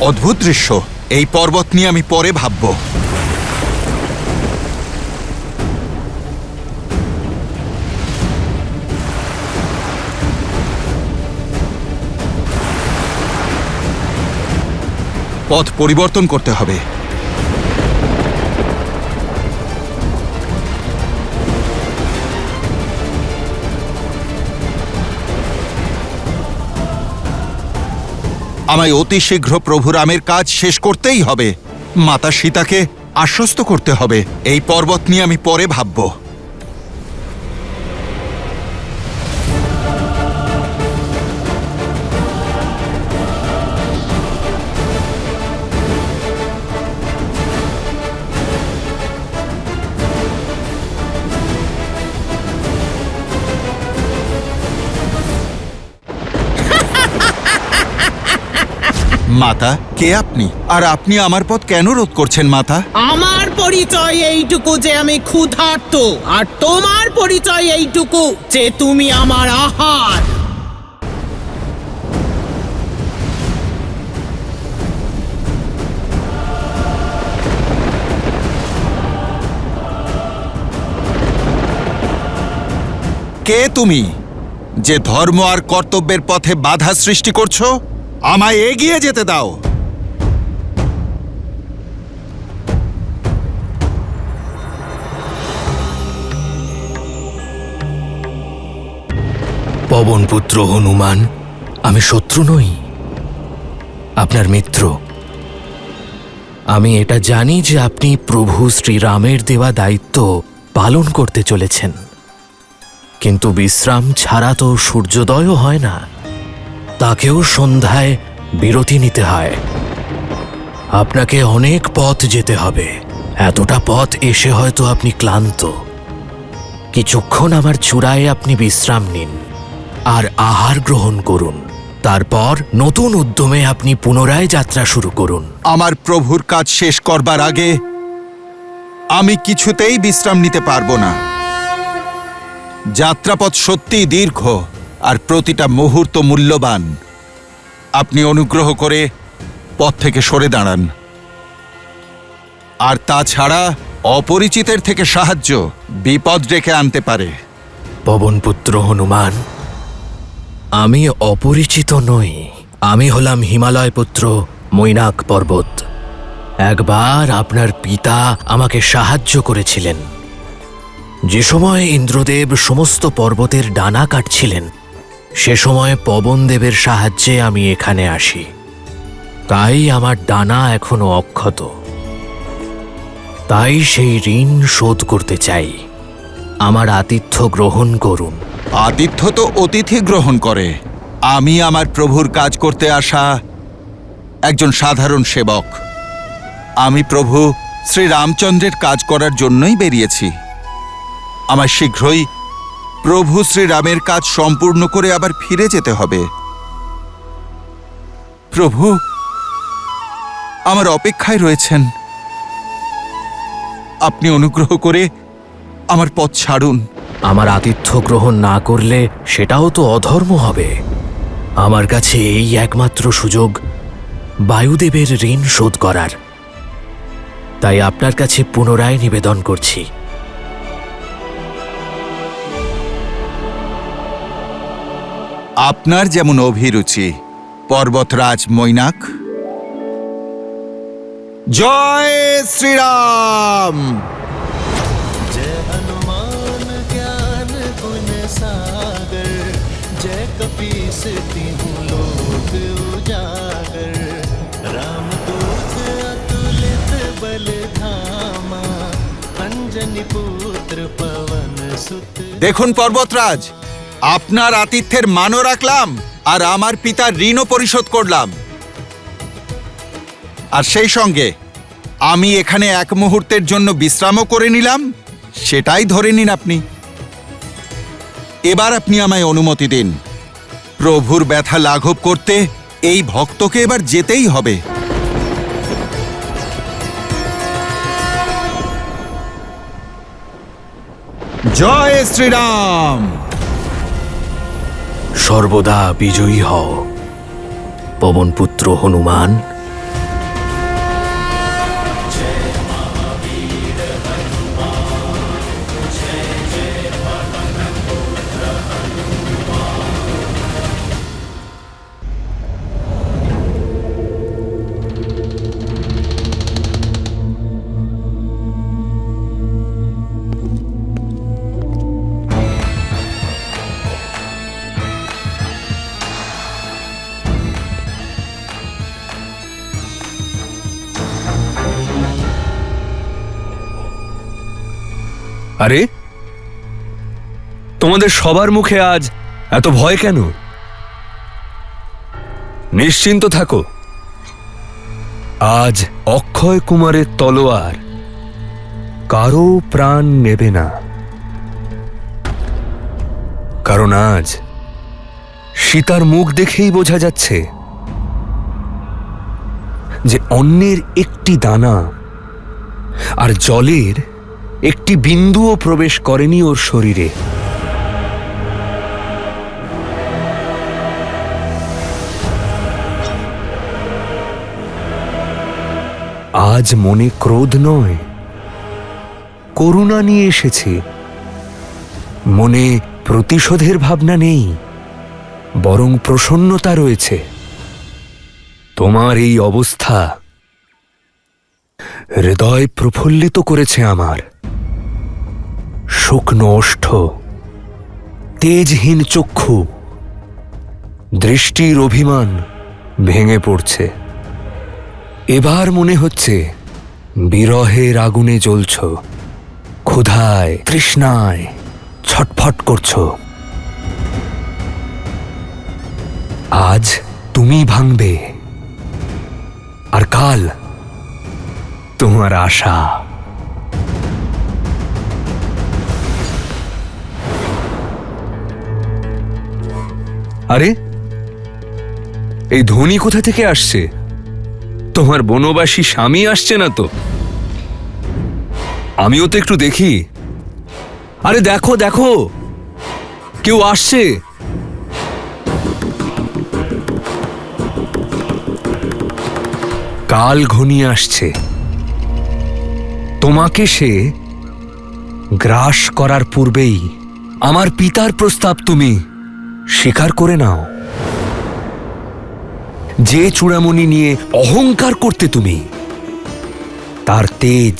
[SPEAKER 3] অদ্ভুত দৃশ্য। এই পর্বত নিয়ে আমি পরে ভাবব। পথ পরিবর্তন করতে হবে। আমায় অতি শীঘ্র প্রভু রামের কাজ শেষ করতেই হবে। মাতা সীতাকে আশ্বস্ত করতে হবে। এই পর্বত নিয়ে আমি পরে ভাবব। মাতা, কে আপনি? আর আপনি আমার পথ কেন রোধ করছেন মাতা?
[SPEAKER 12] আমার পরিচয় এইটুকু যে আমি ক্ষুধার্ত, আর তোমার পরিচয় এইটুকু যে তুমি আমার আহার।
[SPEAKER 3] কে তুমি যে ধর্ম আর কর্তব্যের পথে বাধা সৃষ্টি করছো? আমায় এগিয়ে যেতে দাও।
[SPEAKER 7] পবনপুত্র হনুমান, আমি শত্রু নই, আপনার মিত্র। আমি এটা জানি যে আপনি প্রভু শ্রীরামের দেওয়া দায়িত্ব পালন করতে চলেছেন, কিন্তু বিশ্রাম ছাড়া তো সূর্যোদয়ও হয় না, তাকেও সন্ধ্যায় বিরতি নিতে হয়। আপনাকে অনেক পথ যেতে হবে। এতটা পথ এসে হয়তো আপনি ক্লান্ত। কিছুক্ষণ আমার চূড়ায় আপনি বিশ্রাম নিন আর আহার গ্রহণ করুন। তারপর নতুন উদ্যমে আপনি পুনরায় যাত্রা শুরু করুন।
[SPEAKER 3] আমার প্রভুর কাজ শেষ করবার আগে আমি কিছুতেই বিশ্রাম নিতে পারবো না। যাত্রাপথ সত্যিই দীর্ঘ, আর প্রতিটা মুহূর্ত মূল্যবান। আপনি অনুগ্রহ করে পথ থেকে সরে দাঁড়ান। আর তাছাড়া অপরিচিতের থেকে সাহায্য বিপদ ডেকে আনতে পারে।
[SPEAKER 7] পবনপুত্র হনুমান, আমি অপরিচিত নই। আমি হলাম হিমালয় পুত্র মৈনাক পর্বত। একবার আপনার পিতা আমাকে সাহায্য করেছিলেন। যে সময় ইন্দ্রদেব সমস্ত পর্বতের ডানা কাটছিলেন, সে সময় পবনদেবের সাহায্যে আমি এখানে আসি। তাই আমার ডানা এখনো অক্ষত। তাই সেই ঋণ শোধ করতে চাই। আমার আতিথ্য গ্রহণ করুন।
[SPEAKER 3] আতিথ্য তো অতিথি গ্রহণ করে। আমি আমার প্রভুর কাজ করতে আসা একজন সাধারণ সেবক। আমি প্রভু শ্রীরামচন্দ্রের কাজ করার জন্যই বেরিয়েছি। আমার শীঘ্রই প্রভু শ্রীরামের কাজ সম্পূর্ণ করে আবার ফিরে যেতে হবে। প্রভু আমার অপেক্ষায় রয়েছেন। আপনি অনুগ্রহ করে আমার পথ ছাড়ুন।
[SPEAKER 7] আমার আতিথ্য গ্রহণ না করলে সেটাও তো অধর্ম হবে। আমার কাছে এই একমাত্র সুযোগ বায়ুদেবের ঋণ শোধ করার। তাই আপনার কাছে পুনরায় নিবেদন করছি।
[SPEAKER 3] আপনার যেমন অভিরুচি পর্বতরাজ মৈনাক। জয় শ্রীরাম।
[SPEAKER 8] जय हनुमान ज्ञान गुण सागर, जय कपीस तिहु लोक उजागर। राम दूत अतुलित बल धामा, अंजनी पुत्र पवन सुत।
[SPEAKER 3] দেখুন পর্বতরাজ, আপনার আতিথ্যের মানও রাখলাম, আর আমার পিতার ঋণও পরিশোধ করলাম। আর সেই সঙ্গে আমি এখানে এক মুহূর্তের জন্য বিশ্রামও করে নিলাম। সেটাই ধরে নিন আপনি। এবার আপনি আমায় অনুমতি দিন। প্রভুর ব্যথা লাঘব করতে এই ভক্তকে এবার যেতেই হবে। জয় শ্রীরাম।
[SPEAKER 7] সর্বদা বিজয়ী হও পবনপুত্র হনুমান।
[SPEAKER 1] আরে, তোমাদের সবার মুখে আজ এত ভয় কেন? নিশ্চিন্ত থাকো, আজ অক্ষয় কুমারের তলোয়ার কারো প্রাণ নেবে না। কারণ আজ সীতার মুখ দেখেই বোঝা যাচ্ছে যে অন্যের একটি দানা আর জলের একটি বিন্দুও প্রবেশ করেনি ওর শরীরে। আজ মনে ক্রোধ নয়, করুণা নিয়ে এসেছে। মনে প্রতিশোধের ভাবনা নেই, বরং প্রসন্নতা রয়েছে। তোমার এই অবস্থা হৃদয় প্রফুল্লিত করেছে আমার। শুকনো ওষ্ঠ, তেজহীন চক্ষু, দৃষ্টির অভিমান ভেঙে পড়ছে। এবার মনে হচ্ছে বিরহের আগুনে জ্বলছ, ক্ষুধায় তৃষ্ণায় ছটফট করছ। আজ তুমি ভাঙবে, আর কাল তোমার আশা। আরে, এই ধ্বনি কোথা থেকে আসছে? তোমার বনবাসী স্বামী আসছে না তো? আমিও তো একটু দেখি। আরে দেখো দেখো, কেউ আসছে। কাল ঘনিয়ে আসছে, তোমাকে সে গ্রাস করার পূর্বেই আমার পিতার প্রস্তাব তুমি স্বীকার করে নাও। যে চূড়ামণি নিয়ে অহংকার করতে তুমি, তার তেজ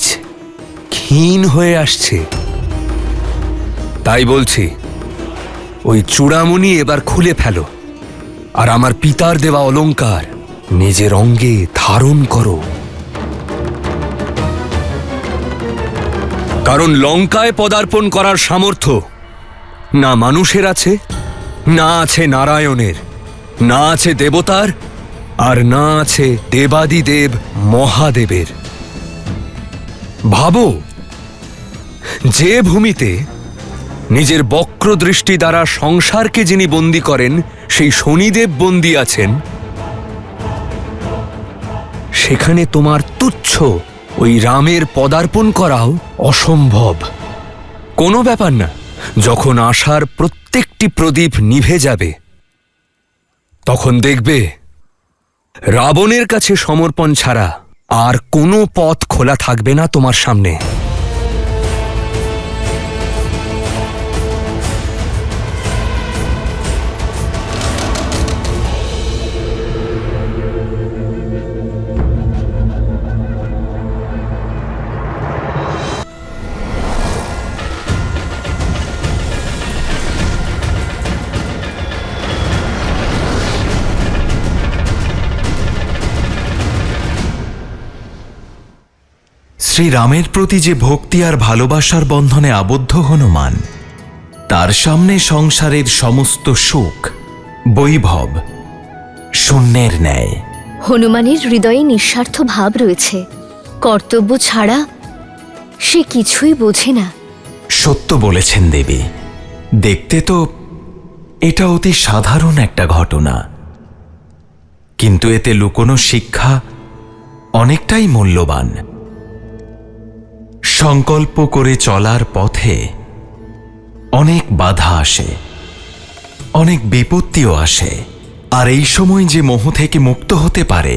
[SPEAKER 1] ক্ষীণ হয়ে আসছে। তাই বলছি, ওই চূড়ামণি এবার খুলে ফেলো, আর আমার পিতার দেওয়া অলংকার নিজের অঙ্গে ধারণ করো। কারণ লঙ্কায় পদার্পণ করার সামর্থ্য না মানুষের আছে, না আছে নারায়ণের, না আছে দেবতার, আর না আছে দেবাদিদেব মহাদেবের। ভাবো, যে ভূমিতে নিজের বক্র দৃষ্টি দ্বারা সংসারকে যিনি বন্দী করেন, সেই শনিদেব বন্দী আছেন, সেখানে তোমার তুচ্ছ ওই রামের পদার্পণ করাও অসম্ভব। কোনো ব্যাপার না, যখন আশার প্রত্যেকটি প্রদীপ নিভে যাবে, তখন দেখবে রাবণের কাছে সমর্পণ ছাড়া আর কোনো পথ খোলা থাকবে না তোমার সামনে।
[SPEAKER 9] শ্রীরামের প্রতি যে ভক্তি আর ভালোবাসার বন্ধনে আবদ্ধ হনুমান, তার সামনে সংসারের সমস্ত সুখ বৈভব শূন্যের ন্যায়।
[SPEAKER 4] হনুমানের হৃদয়ে নিঃস্বার্থ ভাব রয়েছে, কর্তব্য ছাড়া সে কিছুই বোঝে না।
[SPEAKER 9] সত্য বলেছেন দেবী। দেখতে তো এটা অতি সাধারণ একটা ঘটনা, কিন্তু এতে লুকোনো শিক্ষা অনেকটাই মূল্যবান। সংকল্প করে চলার পথে অনেক বাধা আসে, অনেক বিপত্তিও আসে, আর এই সময় যে মোহ থেকে মুক্ত হতে পারে,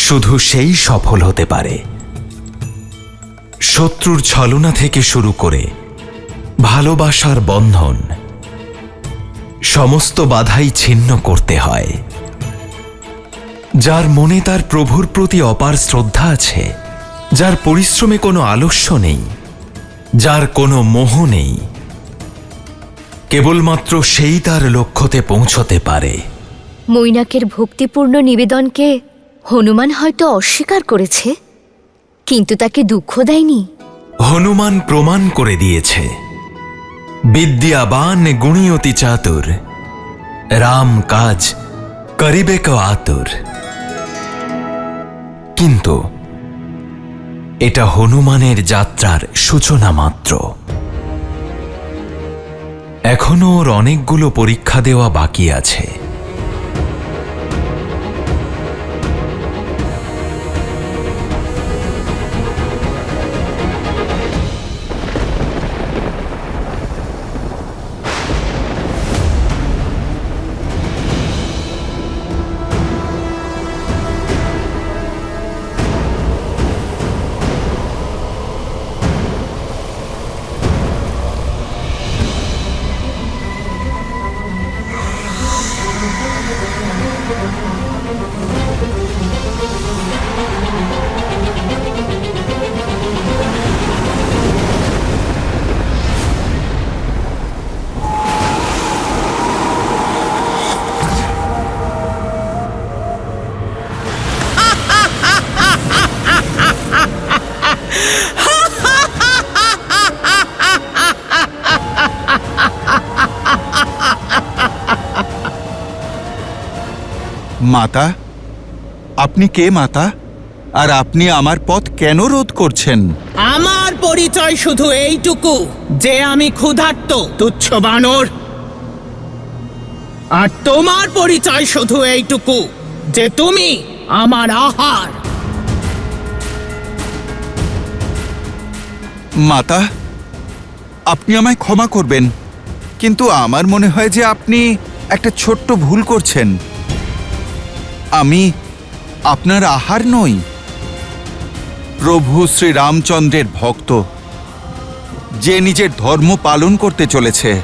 [SPEAKER 9] শুধু সেই সফল হতে পারে। শত্রুর ছলনা থেকে শুরু করে ভালোবাসার বন্ধন, সমস্ত বাধাই ছিন্ন করতে হয়। যার মনে তার প্রভুর প্রতি অপার শ্রদ্ধা আছে, যার পরিশ্রমে কোনো আলস্য নেই, যার কোনো মোহ নেই, কেবলমাত্র সেই তার লক্ষ্যতে পৌঁছতে পারে।
[SPEAKER 4] মৈনাকের ভক্তিপূর্ণ নিবেদনকে হনুমান হয়তো অস্বীকার করেছে, কিন্তু তাকে দুঃখ দেয়নি।
[SPEAKER 9] হনুমান প্রমাণ করে দিয়েছে বিদ্যাবান গুণী অতি চাতুর, রাম কাজ করিবে কো আতুর। কিন্তু এটা হনুমানের যাত্রার সূচনা মাত্র। এখনো ওর অনেকগুলো পরীক্ষা দেওয়া বাকি আছে।
[SPEAKER 3] মাতা, আপনি কে মাতা? আর আপনি আমার পথ কেন রোধ করছেন?
[SPEAKER 12] আমার পরিচয় শুধু এইটুকু যে আমি ক্ষুধার্ত তুচ্ছ বানর। আর তোমার পরিচয় শুধু এইটুকু যে তুমি আমার আহার।
[SPEAKER 3] মাতা, আপনি আমায় ক্ষমা করবেন, কিন্তু আমার মনে হয় যে আপনি একটা ছোট্ট ভুল করছেন। আমি আপনার আহার নই, প্রভু শ্রী রামচন্দ্রের ভক্ত, যে নিজের ধর্ম পালন করতে চলেছে।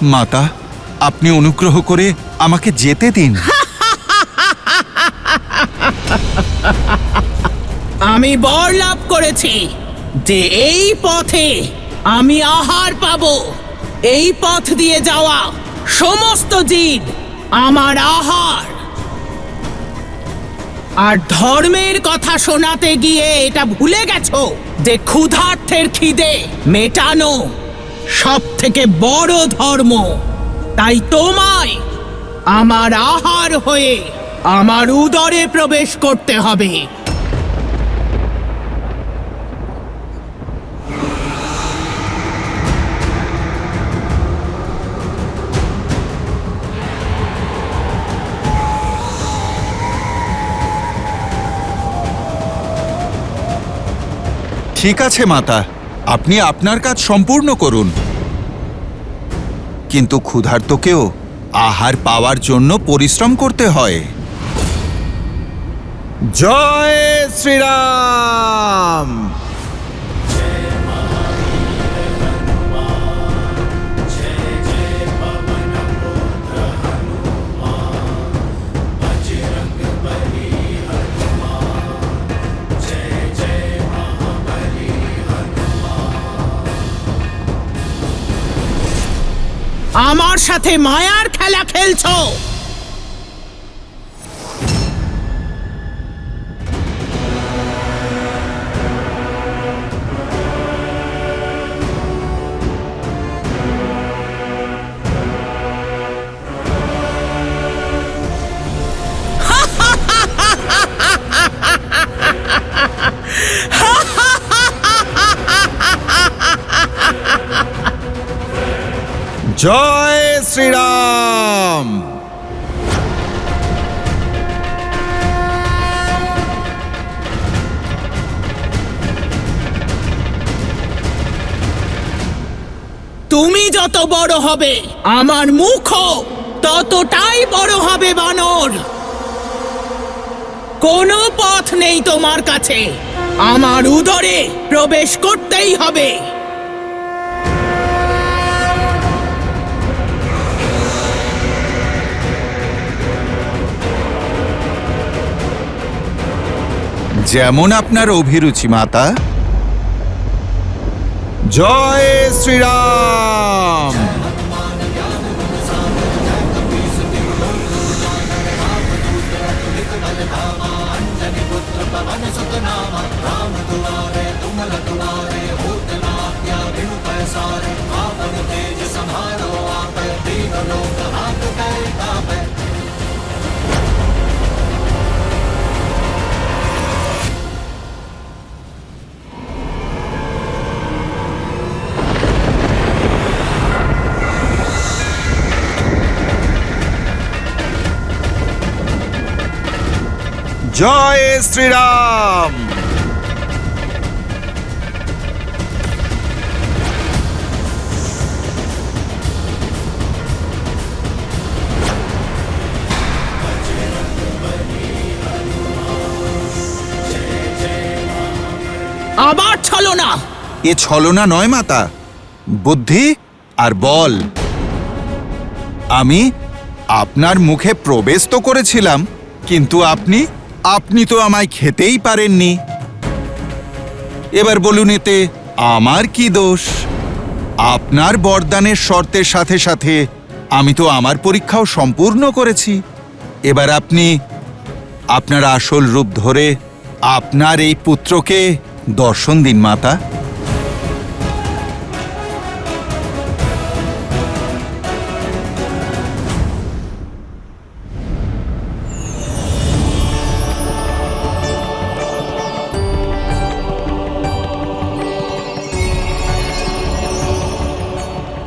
[SPEAKER 3] মাতা, আপনি অনুগ্রহ করে আমাকে যেতে দিন।
[SPEAKER 12] আমি বর লাভ করেছি যে এই পথে আমি আহার পাবো। এই পথ দিয়ে যাওয়া সমস্ত জীব আমার আহার। আর ধর্মের কথা শোনাতে গিয়ে এটা ভুলে গেছো যে ক্ষুধার্থের খিদে মেটানো সব থেকে বড় ধর্ম। তাই তোমায় আমার আহার হয়ে আমার উদরে প্রবেশ করতে হবে।
[SPEAKER 3] ঠিক আছে মাতা, আপনি আপনার কাজ সম্পূর্ণ করুন, কিন্তু ক্ষুধার্তকেও আহার পাওয়ার জন্য পরিশ্রম করতে হয়। জয় শ্রীরাম।
[SPEAKER 12] আমার সাথে মায়ার খেলা খেলছো।
[SPEAKER 3] জয় শ্রীরাম।
[SPEAKER 12] তুমি যত বড় হবে আমার মুখও ততটাই বড় হবে বানর। কোনো পথ নেই তোমার কাছে, আমার উদরে প্রবেশ করতেই হবে।
[SPEAKER 3] যেমন আপনার অভিরুচি মাতা। জয় শ্রীরাম।
[SPEAKER 8] राम
[SPEAKER 3] জয় শ্রীরাম।
[SPEAKER 12] আবার ছলনা।
[SPEAKER 3] এ ছলনা নয় মাতা, বুদ্ধি আর বল। আমি আপনার মুখে প্রবেশ তো করেছিলাম, কিন্তু আপনি তো আমায় খেতেই পারেননি। এবার বলুন, এতে আমার কি দোষ? আপনার বরদানের শর্তের সাথে সাথে আমি তো আমার পরীক্ষাও সম্পূর্ণ করেছি। এবার আপনি আপনার আসল রূপ ধরে আপনার এই পুত্রকে দর্শন দিন মাতা।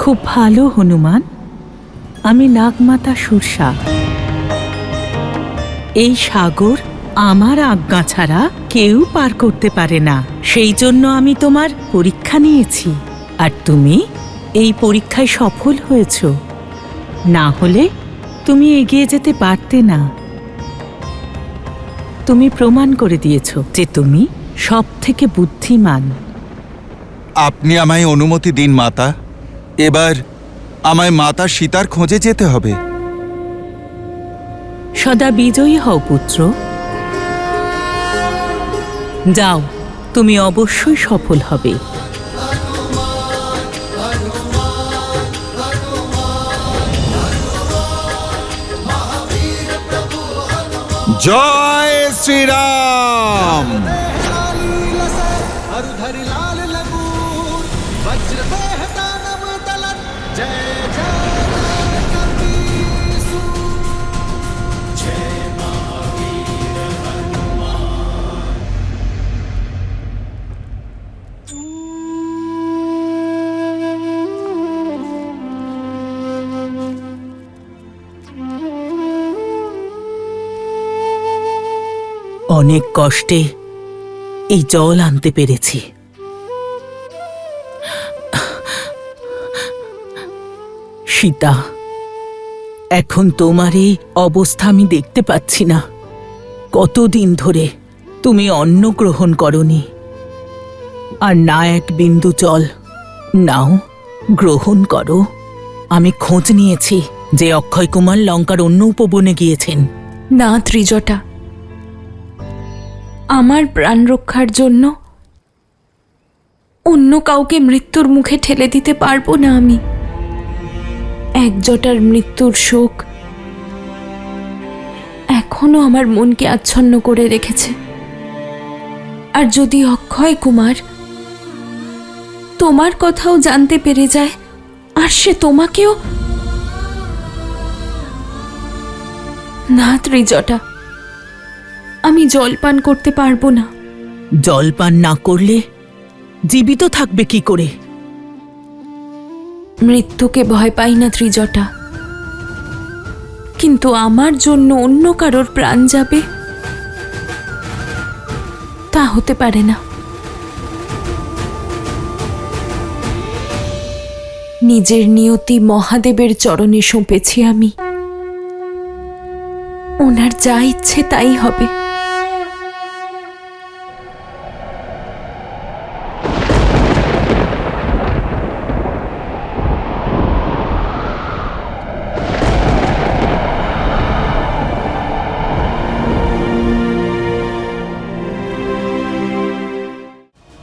[SPEAKER 12] খুব ভালো হনুমান। আমি নাগমাতা সুরসা। এই সাগর আমার আজ্ঞা ছাড়া কেউ পার করতে পারে না। সেই জন্য আমি তোমার পরীক্ষা নিয়েছি, আর তুমি এই পরীক্ষায় সফল হয়েছ। না হলে তুমি এগিয়ে যেতে পারতে না। তুমি প্রমাণ করে দিয়েছ যে তুমি সব থেকে বুদ্ধিমান।
[SPEAKER 3] আপনি আমায় অনুমতি দিন মাতা। এবার আমায় মাতা সীতার খোঁজে যেতে হবে।
[SPEAKER 12] সদা বিজয়ী হও পুত্র। যাও, তুমি অবশ্যই সফল হবে।
[SPEAKER 3] জয় শ্রীরাম।
[SPEAKER 12] অনেক কষ্টে এই জল আনতে পেরেছি। সীতা, এখন তোমার এই অবস্থা আমি দেখতে পাচ্ছি না। কতদিন ধরে তুমি অন্ন গ্রহণ করনি, আর না এক বিন্দু জল। নাও, গ্রহণ করো। আমি খোঁজ নিয়েছি যে অক্ষয় কুমার লঙ্কার অন্য উপবনে গিয়েছেন।
[SPEAKER 11] না ত্রিজটা, আমার প্রাণ রক্ষার জন্য অন্য কাউকে মৃত্যুর মুখে ঠেলে দিতে পারবো না আমি। একজটার মৃত্যুর শোক এখনো আমার মনকে আচ্ছন্ন করে রেখেছে। আর যদি অক্ষয় কুমার তোমার কথাও জানতে পেরে যায়, আর সে তোমাকেও... না ত্রিজটা, আমি জলপান করতে পারবো না।
[SPEAKER 12] জলপান না করলে জীবিত থাকবে কি করে?
[SPEAKER 11] মৃত্যুকে ভয় পাই না ত্রিজটা, কিন্তু আমার জন্য অন্য কারোর প্রাণ যাবে তা হতে পারে না। নিজের নিয়তি মহাদেবের চরণে সঁপেছি আমি। ওনার যা ইচ্ছে তাই হবে।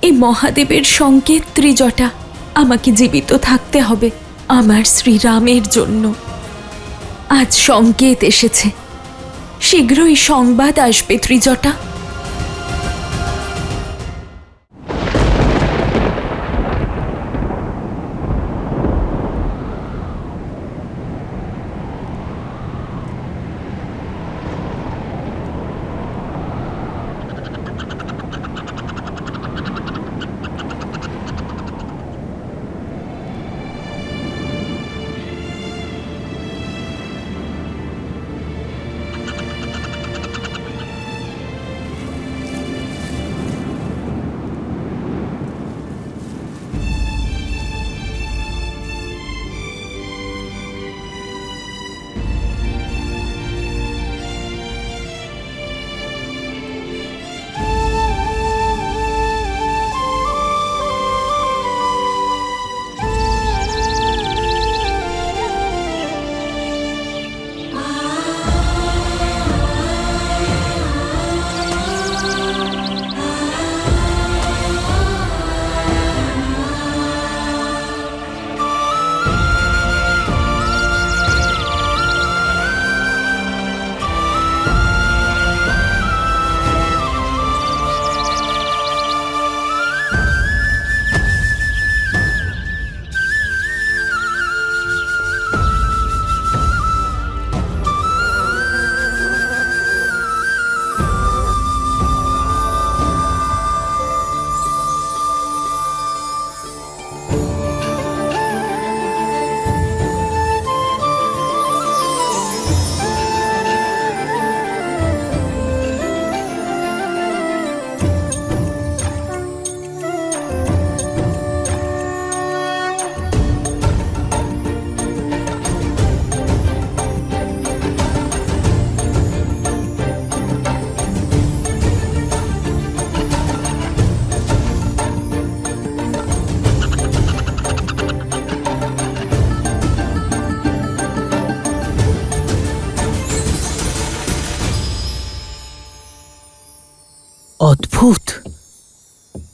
[SPEAKER 11] এই মহাদেবের সংকেত ত্রিজটা, আমাকে জীবিত থাকতে হবে আমার শ্রীরামের জন্য। আজ সংকেত এসেছে, শীঘ্রই সংবাদ আসবে ত্রিজটা।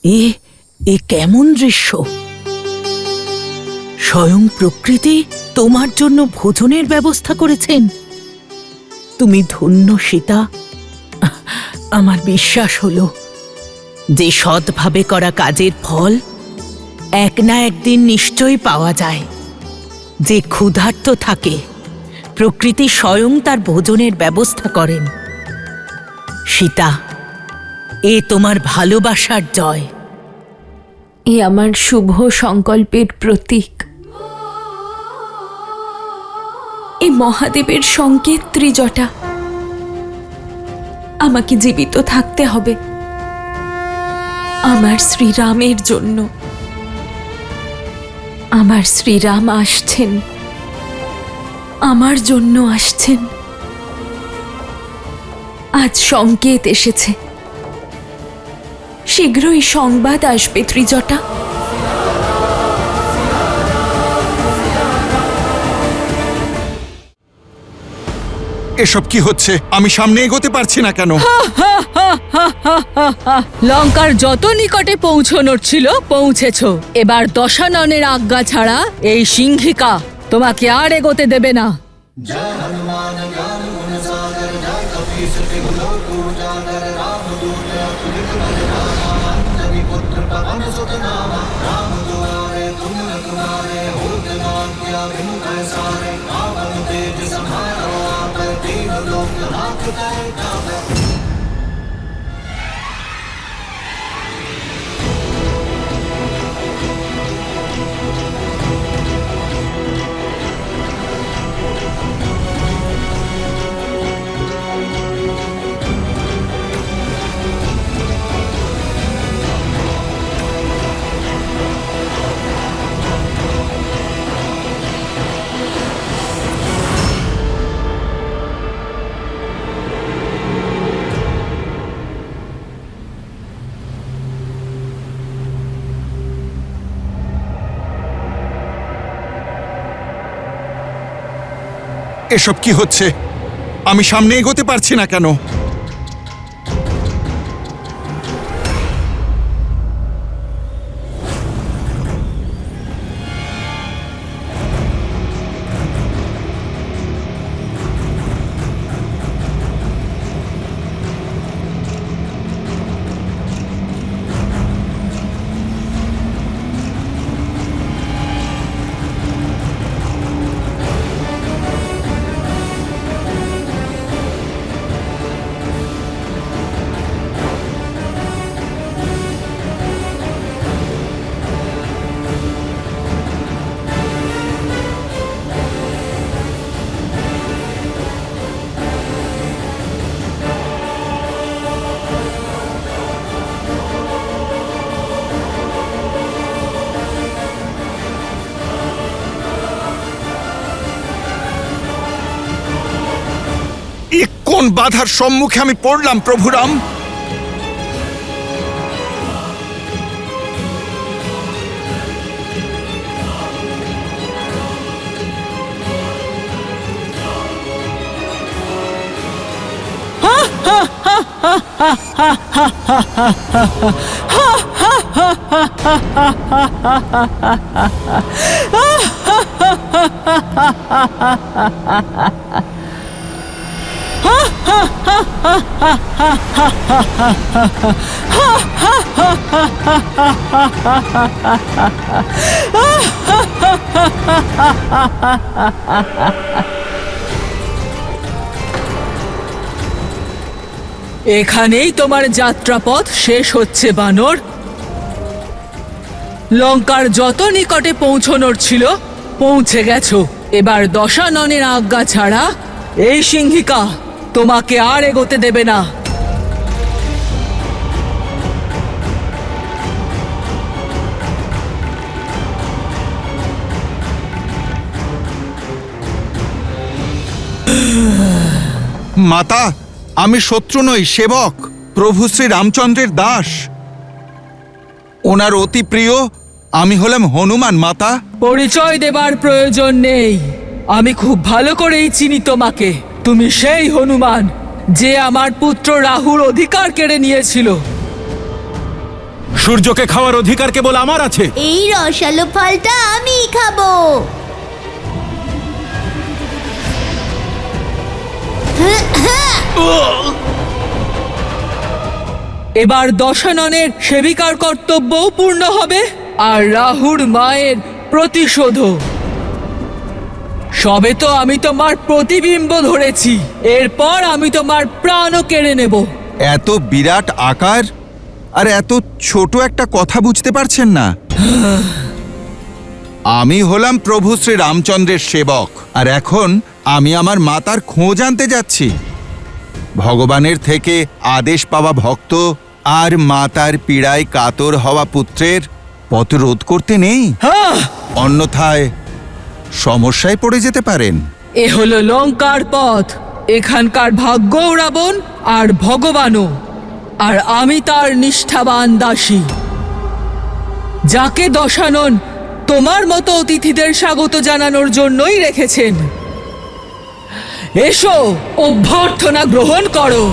[SPEAKER 12] এ এ কেমন দৃশ্য! স্বয়ং প্রকৃতি তোমার জন্য ভোজনের ব্যবস্থা করেছেন। তুমি ধন্য সীতা। আমার বিশ্বাস হলো যে সৎভাবে করা কাজের ফল এক না একদিন নিশ্চয়ই পাওয়া যায়। যে ক্ষুধার্ত থাকে প্রকৃতি স্বয়ং তার ভোজনের ব্যবস্থা করেন। সীতা, এ তোমার ভালোবাসার জয়।
[SPEAKER 11] এ আমার শুভ সংকল্পের প্রতীক। এ মহাদেবের সংকেত ত্রিজটা। আমাকে জীবিত থাকতে হবে আমার শ্রীরামের জন্য। আমার শ্রীরাম আসছেন, আমার জন্য আসছেন। আজ সংকেত এসেছে, শীঘ্রই সংবাদ আসবে ত্রিজটা।
[SPEAKER 3] এসব কি হচ্ছে? আমি সামনে এগোতে পারছি না কেন?
[SPEAKER 14] লঙ্কার যত নিকটে পৌঁছনোর ছিল পৌঁছেছো। এবার দশাননের আজ্ঞা ছাড়া এই সিংহিকা তোমাকে আর এগোতে দেবে না।
[SPEAKER 3] এসব কি হচ্ছে? আমি সামনে এগোতে পারছি না কেন? কোন বাধার সম্মুখে আমি পড়লাম প্রভুরাম?
[SPEAKER 14] এখানেই তোমার যাত্রাপথ শেষ হচ্ছে বানর। লঙ্কার যত নিকটে পৌঁছনোর ছিল পৌঁছে গেছো। এবার দশাননের আজ্ঞা ছাড়া এই সিংহিকা তোমাকে আর এগোতে দেবে না।
[SPEAKER 3] মাতা, আমি শত্রু নই, সেবক, প্রভু শ্রী রামচন্দ্রের দাস। ওনার অতি প্রিয় আমি হলাম হনুমান। মাতা,
[SPEAKER 14] পরিচয় দেবার প্রয়োজন নেই, আমি খুব ভালো করেই চিনি তোমাকে। তুমি সেই হনুমান যে আমার পুত্র রাহুর অধিকার কেড়ে নিয়েছিল।
[SPEAKER 2] সূর্যকে খাওয়ার অধিকার কেবল আমার আছে।
[SPEAKER 4] এই রসালো ফলটা আমি খাবো।
[SPEAKER 14] এবার দশাননের সেবিকার কর্তব্যও পূর্ণ হবে আর রাহুর মায়ের প্রতিশোধও। সবে তো আমি তোমার প্রতিবিম্ব ধরেছি, এরপর আমি তোমার প্রাণও কেড়ে নেব।
[SPEAKER 3] এত বিরাট আকার আর এত ছোট একটা কথা বুঝতে পারছেন না? আমি হলাম প্রভু শ্রী রামচন্দ্রের সেবক, আর এখন আমি আমার মাতার খোঁজ আনতে যাচ্ছি। ভগবানের থেকে আদেশ পাওয়া ভক্ত আর মাতার পীড়ায় কাতর হওয়া পুত্রের পথ রোধ করতে নেই, অন্যথায় সমস্যায় পড়ে যেতে পারেন।
[SPEAKER 14] এ হলো লঙ্কার পথ, এখানকার ভাগ্যও রাবণ আর ভগবানও, আর আমি তার নিষ্ঠাবান দাসী, যাকে দশানন তোমার মতো অতিথিদের স্বাগত জানানোর জন্যই রেখেছেন। এসো, অভ্যর্থনা গ্রহণ করো।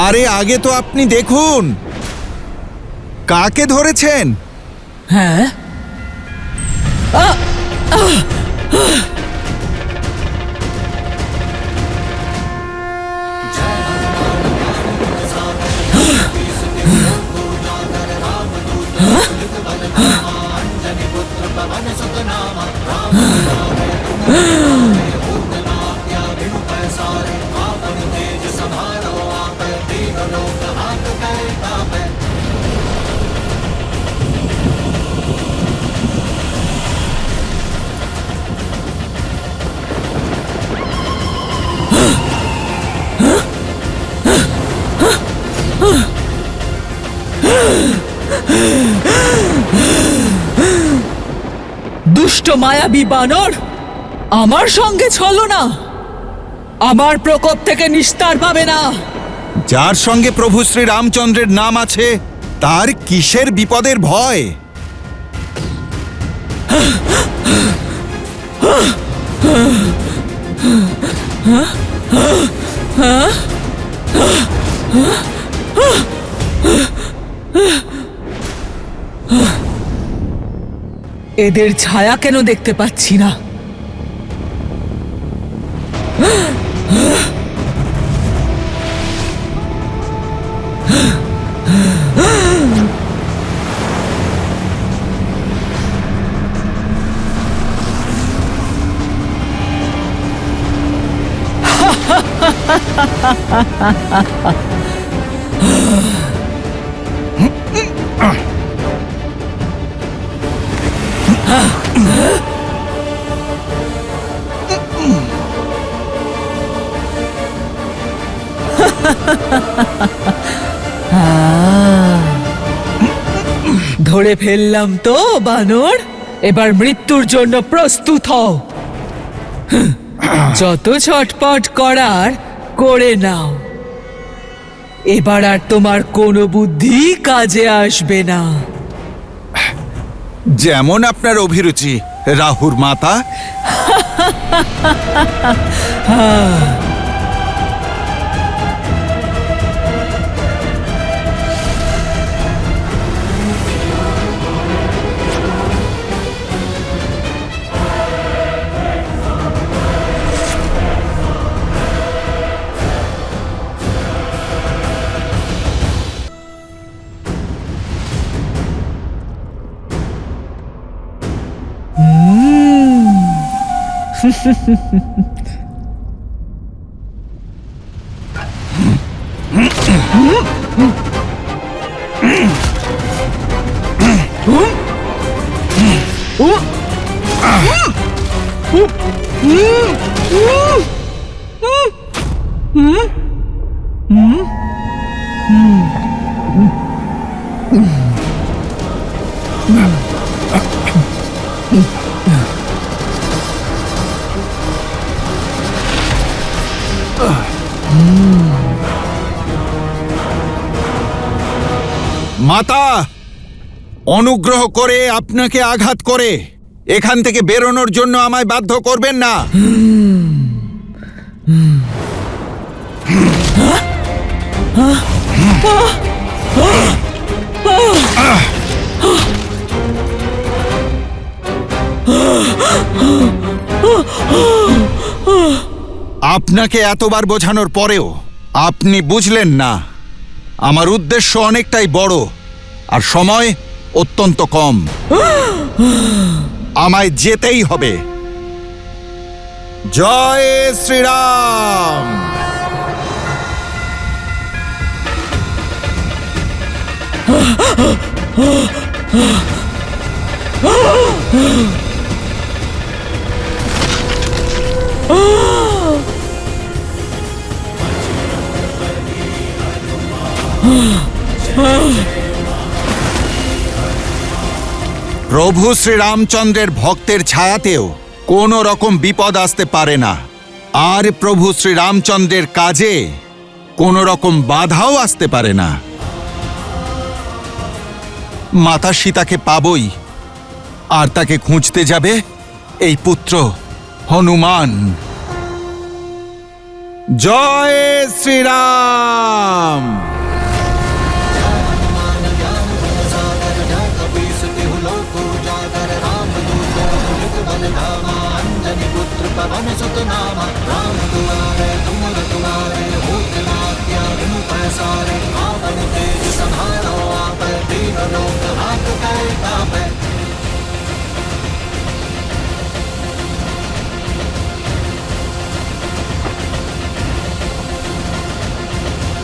[SPEAKER 3] আরে আগে তো আপনি দেখুন কাকে ধরেছেন।
[SPEAKER 14] হ্যাঁ, দুষ্ট মায়াবী বানর, আমার সঙ্গে চলো না, আমার প্রকোপ থেকে নিস্তার পাবে না।
[SPEAKER 3] যার সঙ্গে প্রভু শ্রী রামচন্দ্রের নাম আছে তার কিসের বিপদের ভয়?
[SPEAKER 14] এদের ছায়া কেন দেখতে পাচ্ছি না? ধরে ফেললাম তো বানর, এবার মৃত্যুর জন্য প্রস্তুত হও। যত ছটপট করার করে নাও, এবার আর তোমার কোনো বুদ্ধি কাজে আসবে না।
[SPEAKER 3] যেমন আপনার অভিরুচি রাহুর মাতা। মাতা অনুগ্রহ করে আপনাকে আঘাত করে এখান থেকে বেরোনোর জন্য আমায় বাধ্য করবেন না। আপনাকে এতবার বোঝানোর পরেও আপনি বুঝলেন না। আমার উদ্দেশ্য অনেকটাই বড় আর সময় অত্যন্ত কম। আমায় যেতেই হবে। জয় শ্রীরাম। প্রভু শ্রীরামচন্দ্রের ভক্তের ছায়াতেও কোনো রকম বিপদ আসতে পারে না, আর প্রভু শ্রীরামচন্দ্রের কাজে কোনো রকম বাধাও আসতে পারে না। মাতা সীতাকে পাবই, আর তাকে খুঁজতে যাবে এই পুত্র হনুমান। জয় শ্রীরাম।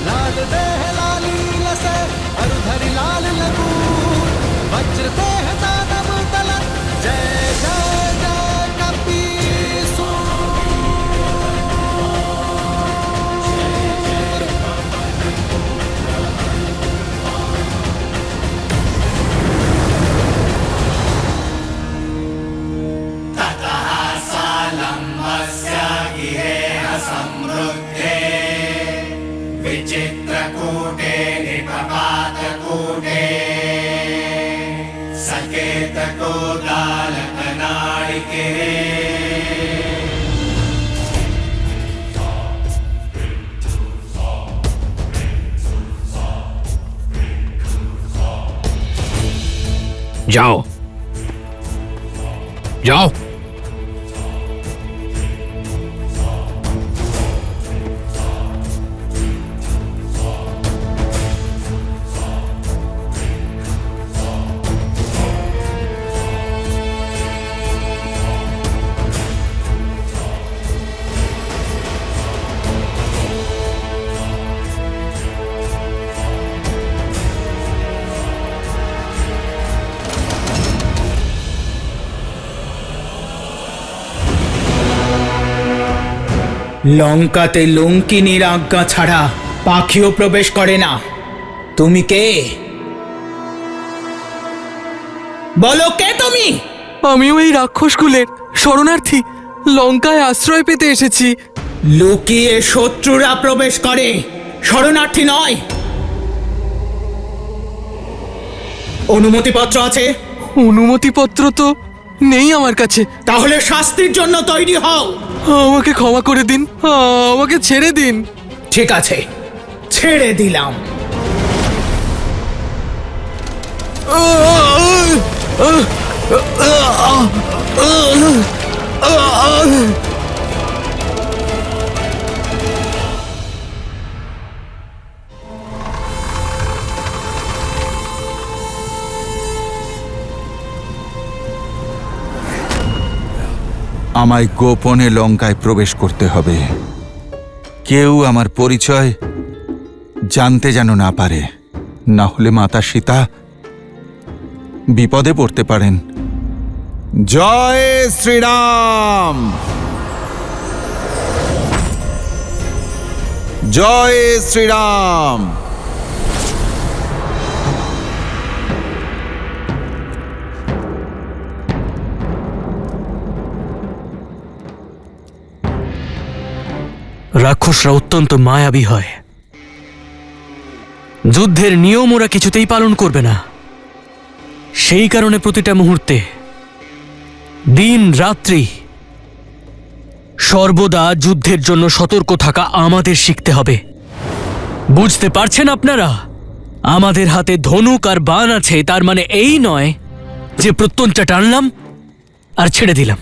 [SPEAKER 8] लाल देह लाली लसे अरुधरि लाल लगू वज्र देह दानव दलन जय जय जय कपीसु। विचित्रकूटे निपपातकूटे सकेतकोदालकनाळिके
[SPEAKER 1] যাও যাও।
[SPEAKER 12] লঙ্কাতে লঙ্কিনীর আজ্ঞা ছাড়া পাখিও প্রবেশ করে না। তুমি কে? বলো, কে তুমি?
[SPEAKER 7] আমিও এই রাক্ষসকুলের শরণার্থী, লঙ্কায় আশ্রয় পেতে এসেছি।
[SPEAKER 12] লুকিয়ে শত্রুরা প্রবেশ করে, শরণার্থী নয়। অনুমতিপত্র আছে?
[SPEAKER 7] অনুমতিপত্র তো নেই আমার কাছে।
[SPEAKER 12] তাহলে শাস্তির জন্য তৈরি হও।
[SPEAKER 7] আমাকে ক্ষমা করে দিন, আমাকে ছেড়ে দিন।
[SPEAKER 12] ঠিক আছে, ছেড়ে দিলাম।
[SPEAKER 3] আমায় গোপনে লঙ্কায় প্রবেশ করতে হবে। কেউ আমার পরিচয় জানতে যেন না পারে, না হলে মাতা সীতা বিপদে পড়তে পারেন। জয় শ্রীরাম। জয় শ্রীরাম।
[SPEAKER 15] রাক্ষসরা অত্যন্ত মায়াবী হয়। যুদ্ধের নিয়ম ওরা কিছুতেই পালন করবে না। সেই কারণে প্রতিটা মুহূর্তে দিন রাত্রি সর্বদা যুদ্ধের জন্য সতর্ক থাকা আমাদের শিখতে হবে। বুঝতে পারছেন আপনারা? আমাদের হাতে ধনুক আর বাণ আছে, তার মানে এই নয় যে প্রত্যঞ্চা টানলাম আর ছেড়ে দিলাম।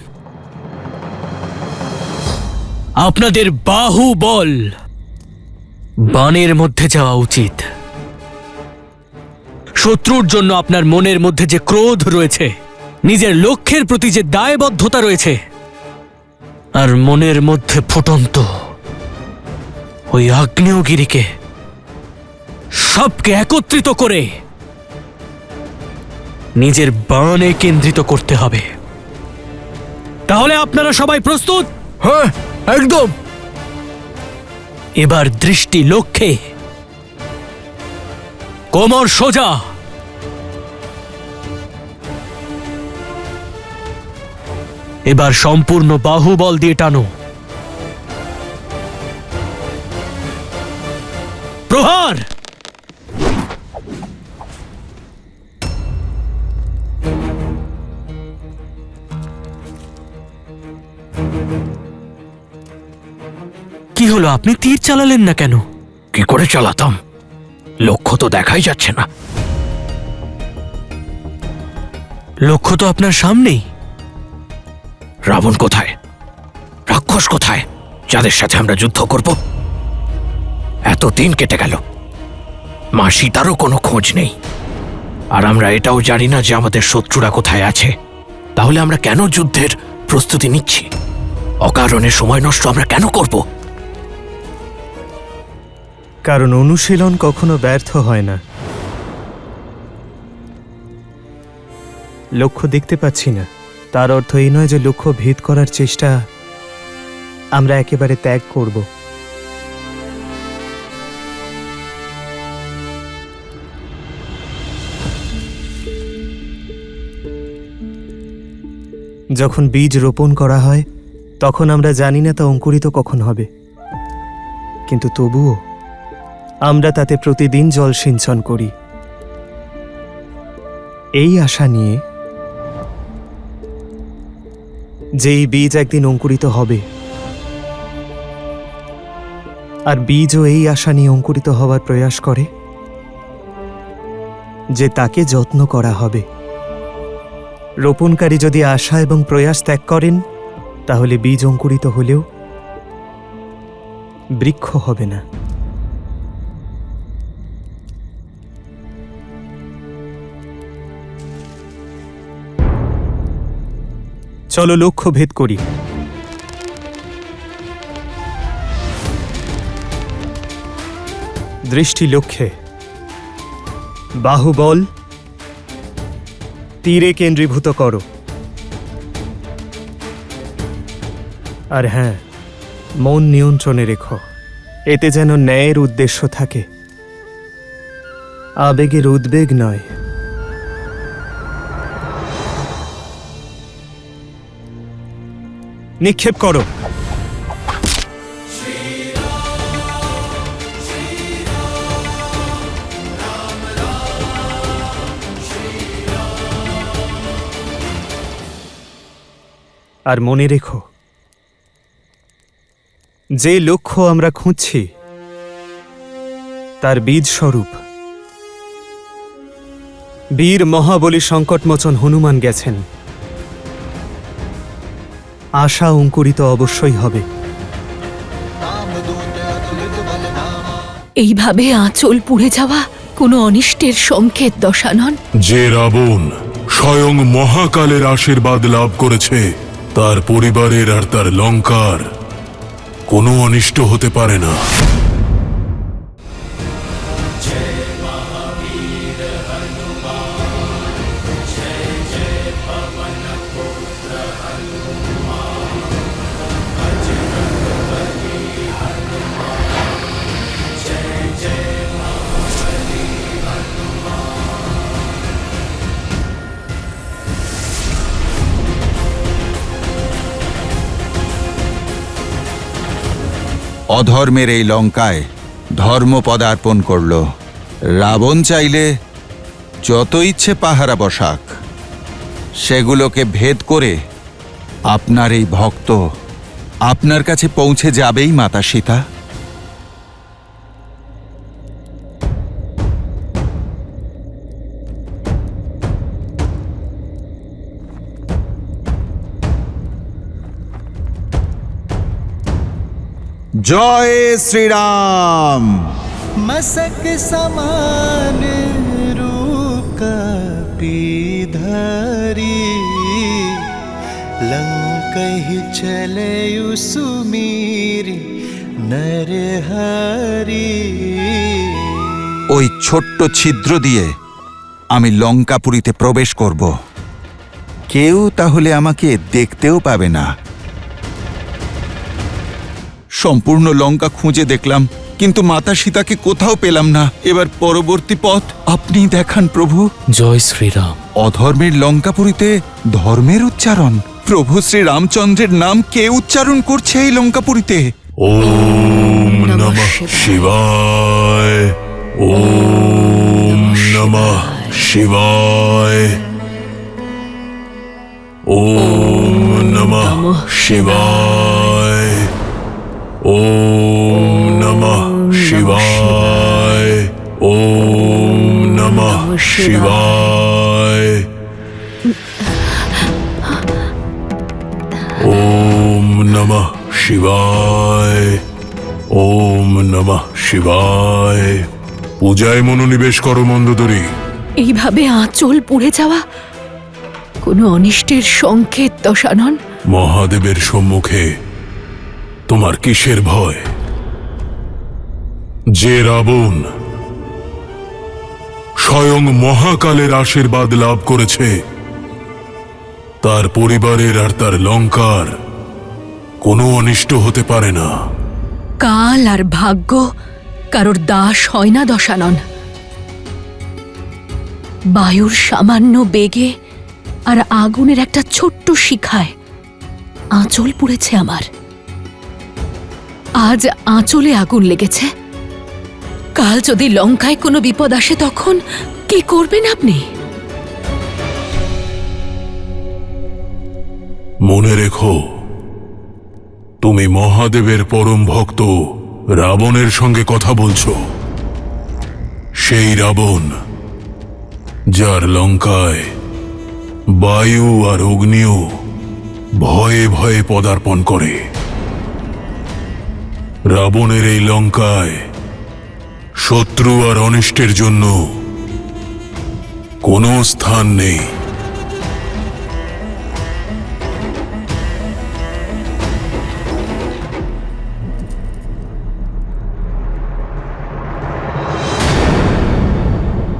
[SPEAKER 15] আপনাদের বাহুবল বাণের মধ্যে যাওয়া উচিত। শত্রুর জন্য আপনার মনের মধ্যে যে ক্রোধ রয়েছে, নিজের লক্ষ্যের প্রতি যে দায়বদ্ধতা রয়েছে, আর মনের মধ্যে ফুটন্ত ওই আগ্নেয়গিরিকে সবকে একত্রিত করে নিজের বাণে কেন্দ্রিত করতে হবে। তাহলে আপনারা সবাই প্রস্তুত?
[SPEAKER 7] হ্যাঁ, একদম।
[SPEAKER 15] এবার দৃষ্টি লক্ষ্যে, কোমর সোজা। এবার সম্পূর্ণ বাহুবল দিয়ে টানো। প্রহার! কি হলো, আপনি তীর চালালেন না কেন?
[SPEAKER 7] কি করে চালাতাম? লক্ষ্য তো দেখাই যাচ্ছে না।
[SPEAKER 15] লক্ষ্য তো আপনার সামনেই।
[SPEAKER 7] রাবণ কোথায়? রাক্ষস কোথায়, যাদের সাথে আমরা যুদ্ধ করব? এত দিন কেটে গেল, মা সীতারও কোনো খোঁজ নেই। আর আমরা এটাও জানি না যে আমাদের শত্রুরা কোথায় আছে। তাহলে আমরা কেন যুদ্ধের প্রস্তুতি নিচ্ছি? অকারণে সময় নষ্ট আমরা কেন করব?
[SPEAKER 10] কারণ অনুশীলন কখনো ব্যর্থ হয় না। লক্ষ্য দেখতে পাচ্ছি না, তার অর্থ এই নয় যে লক্ষ্য ভেদ করার চেষ্টা আমরা একেবারে ত্যাগ করব। যখন বীজ রোপণ করা হয় তখন আমরা জানি না তা অঙ্কুরিত কখন হবে, কিন্তু তবুও আমরা তাতে প্রতিদিন জল সিঞ্চন করি, এই আশা নিয়ে যে এই বীজ একদিন অঙ্কুরিত হবে। আর বীজও এই আশা নিয়ে অঙ্কুরিত হওয়ার প্রয়াস করে যে তাকে যত্ন করা হবে। রোপণকারী যদি আশা এবং প্রয়াস ত্যাগ করেন, তাহলে বীজ অঙ্কুরিত হলেও বৃক্ষ হবে না। চলো লক্ষ্য ভেদ করি। দৃষ্টি লক্ষ্যে, বাহুবল তীরে কেন্দ্রীভূত করো। আর হ্যাঁ, মন নিয়ন্ত্রণে রেখো, এতে যেন ন্যায়ের উদ্দেশ্য থাকে, আবেগের উদ্বেগ নয়। নিক্ষেপ করো। আর মনে রেখো, যে লক্ষ্য আমরা খুঁজছি তার বীজ স্বরূপ বীর মহাবলী সংকটমোচন হনুমান গেছেন। আশা অঙ্কুরিত অবশ্যই হবে।
[SPEAKER 11] এইভাবে আঁচল পুড়ে যাওয়া কোনো অনিষ্টের সংকেত, দশানন।
[SPEAKER 6] যে রাবণ স্বয়ং মহাকালের আশীর্বাদ লাভ করেছে, তার পরিবারের আর তার লঙ্কার কোনো অনিষ্ট হতে পারে না।
[SPEAKER 3] অধর্মের এই লঙ্কায় ধর্ম পদার্পণ করল। রাবণ চাইলে যত ইচ্ছে পাহারা বসাক, সেগুলোকে ভেদ করে আপনার এই ভক্ত আপনার কাছে পৌঁছে যাবেই মাতা সীতা। জয় শ্রীরাম।
[SPEAKER 8] मसक समान रूप पीधरी लंकहि चले सुमीरी नरहरी।
[SPEAKER 3] ওই ছোট্ট ছিদ্র দিয়ে আমি লঙ্কাপুরীতে প্রবেশ করব। কেউ তাহলে আমাকে দেখতেও পাবে না। সম্পূর্ণ লঙ্কা খুঁজে দেখলাম, কিন্তু মাতা সীতাকে কোথাও পেলাম না। এবার পরবর্তী পথ আপনি দেখান প্রভু।
[SPEAKER 15] জয় শ্রীরাম।
[SPEAKER 3] অধর্মের লঙ্কাপুরীতে ধর্মের উচ্চারণ। প্রভু শ্রী রামচন্দ্রের নাম কে উচ্চারণ করছে এই লঙ্কাপুরীতে?
[SPEAKER 6] ওম নমঃ শিবায়। ওম নমঃ শিবায়। ওম নমঃ শিবায়। ওম নমঃ শিবায়। ওম নমঃ শিবায়। ওম নমঃ শিবায়। ওম নমঃ শিবায়। পূজায় মনোনিবেশ করো মন্দোদরী।
[SPEAKER 12] এইভাবে আঁচল পুড়ে যাওয়া কোনো অনিষ্টের সংকেত দশানন?
[SPEAKER 6] মহাদেবের সম্মুখে তোমার কিসের ভয়? যে রাবণ স্বয়ং মহাকালের আশীর্বাদ লাভ করেছে, তার পরিবারের আর তার লঙ্কার কোনো অনিষ্ট হতে পারে না।
[SPEAKER 12] কাল আর ভাগ্য কারোর দাস হয় না দশানন। বায়ুর সামান্য বেগে আর আগুনের একটা ছোট্ট শিখায় আঁচল পুড়েছে আমার। আজ আঁচলে আগুন লেগেছে, কাল যদি লঙ্কায় কোনো বিপদ আসে তখন কি করবেন আপনি?
[SPEAKER 6] মনে রেখো, তুমি মহাদেবের পরম ভক্ত রাবণের সঙ্গে কথা বলছো। সেই রাবণ যার লঙ্কায় বায়ু আর অগ্নিও ভয়ে ভয়ে পদার্পণ করে। রাবণের এই লঙ্কায় শত্রু আর অনিষ্টের জন্য কোনো স্থান নেই।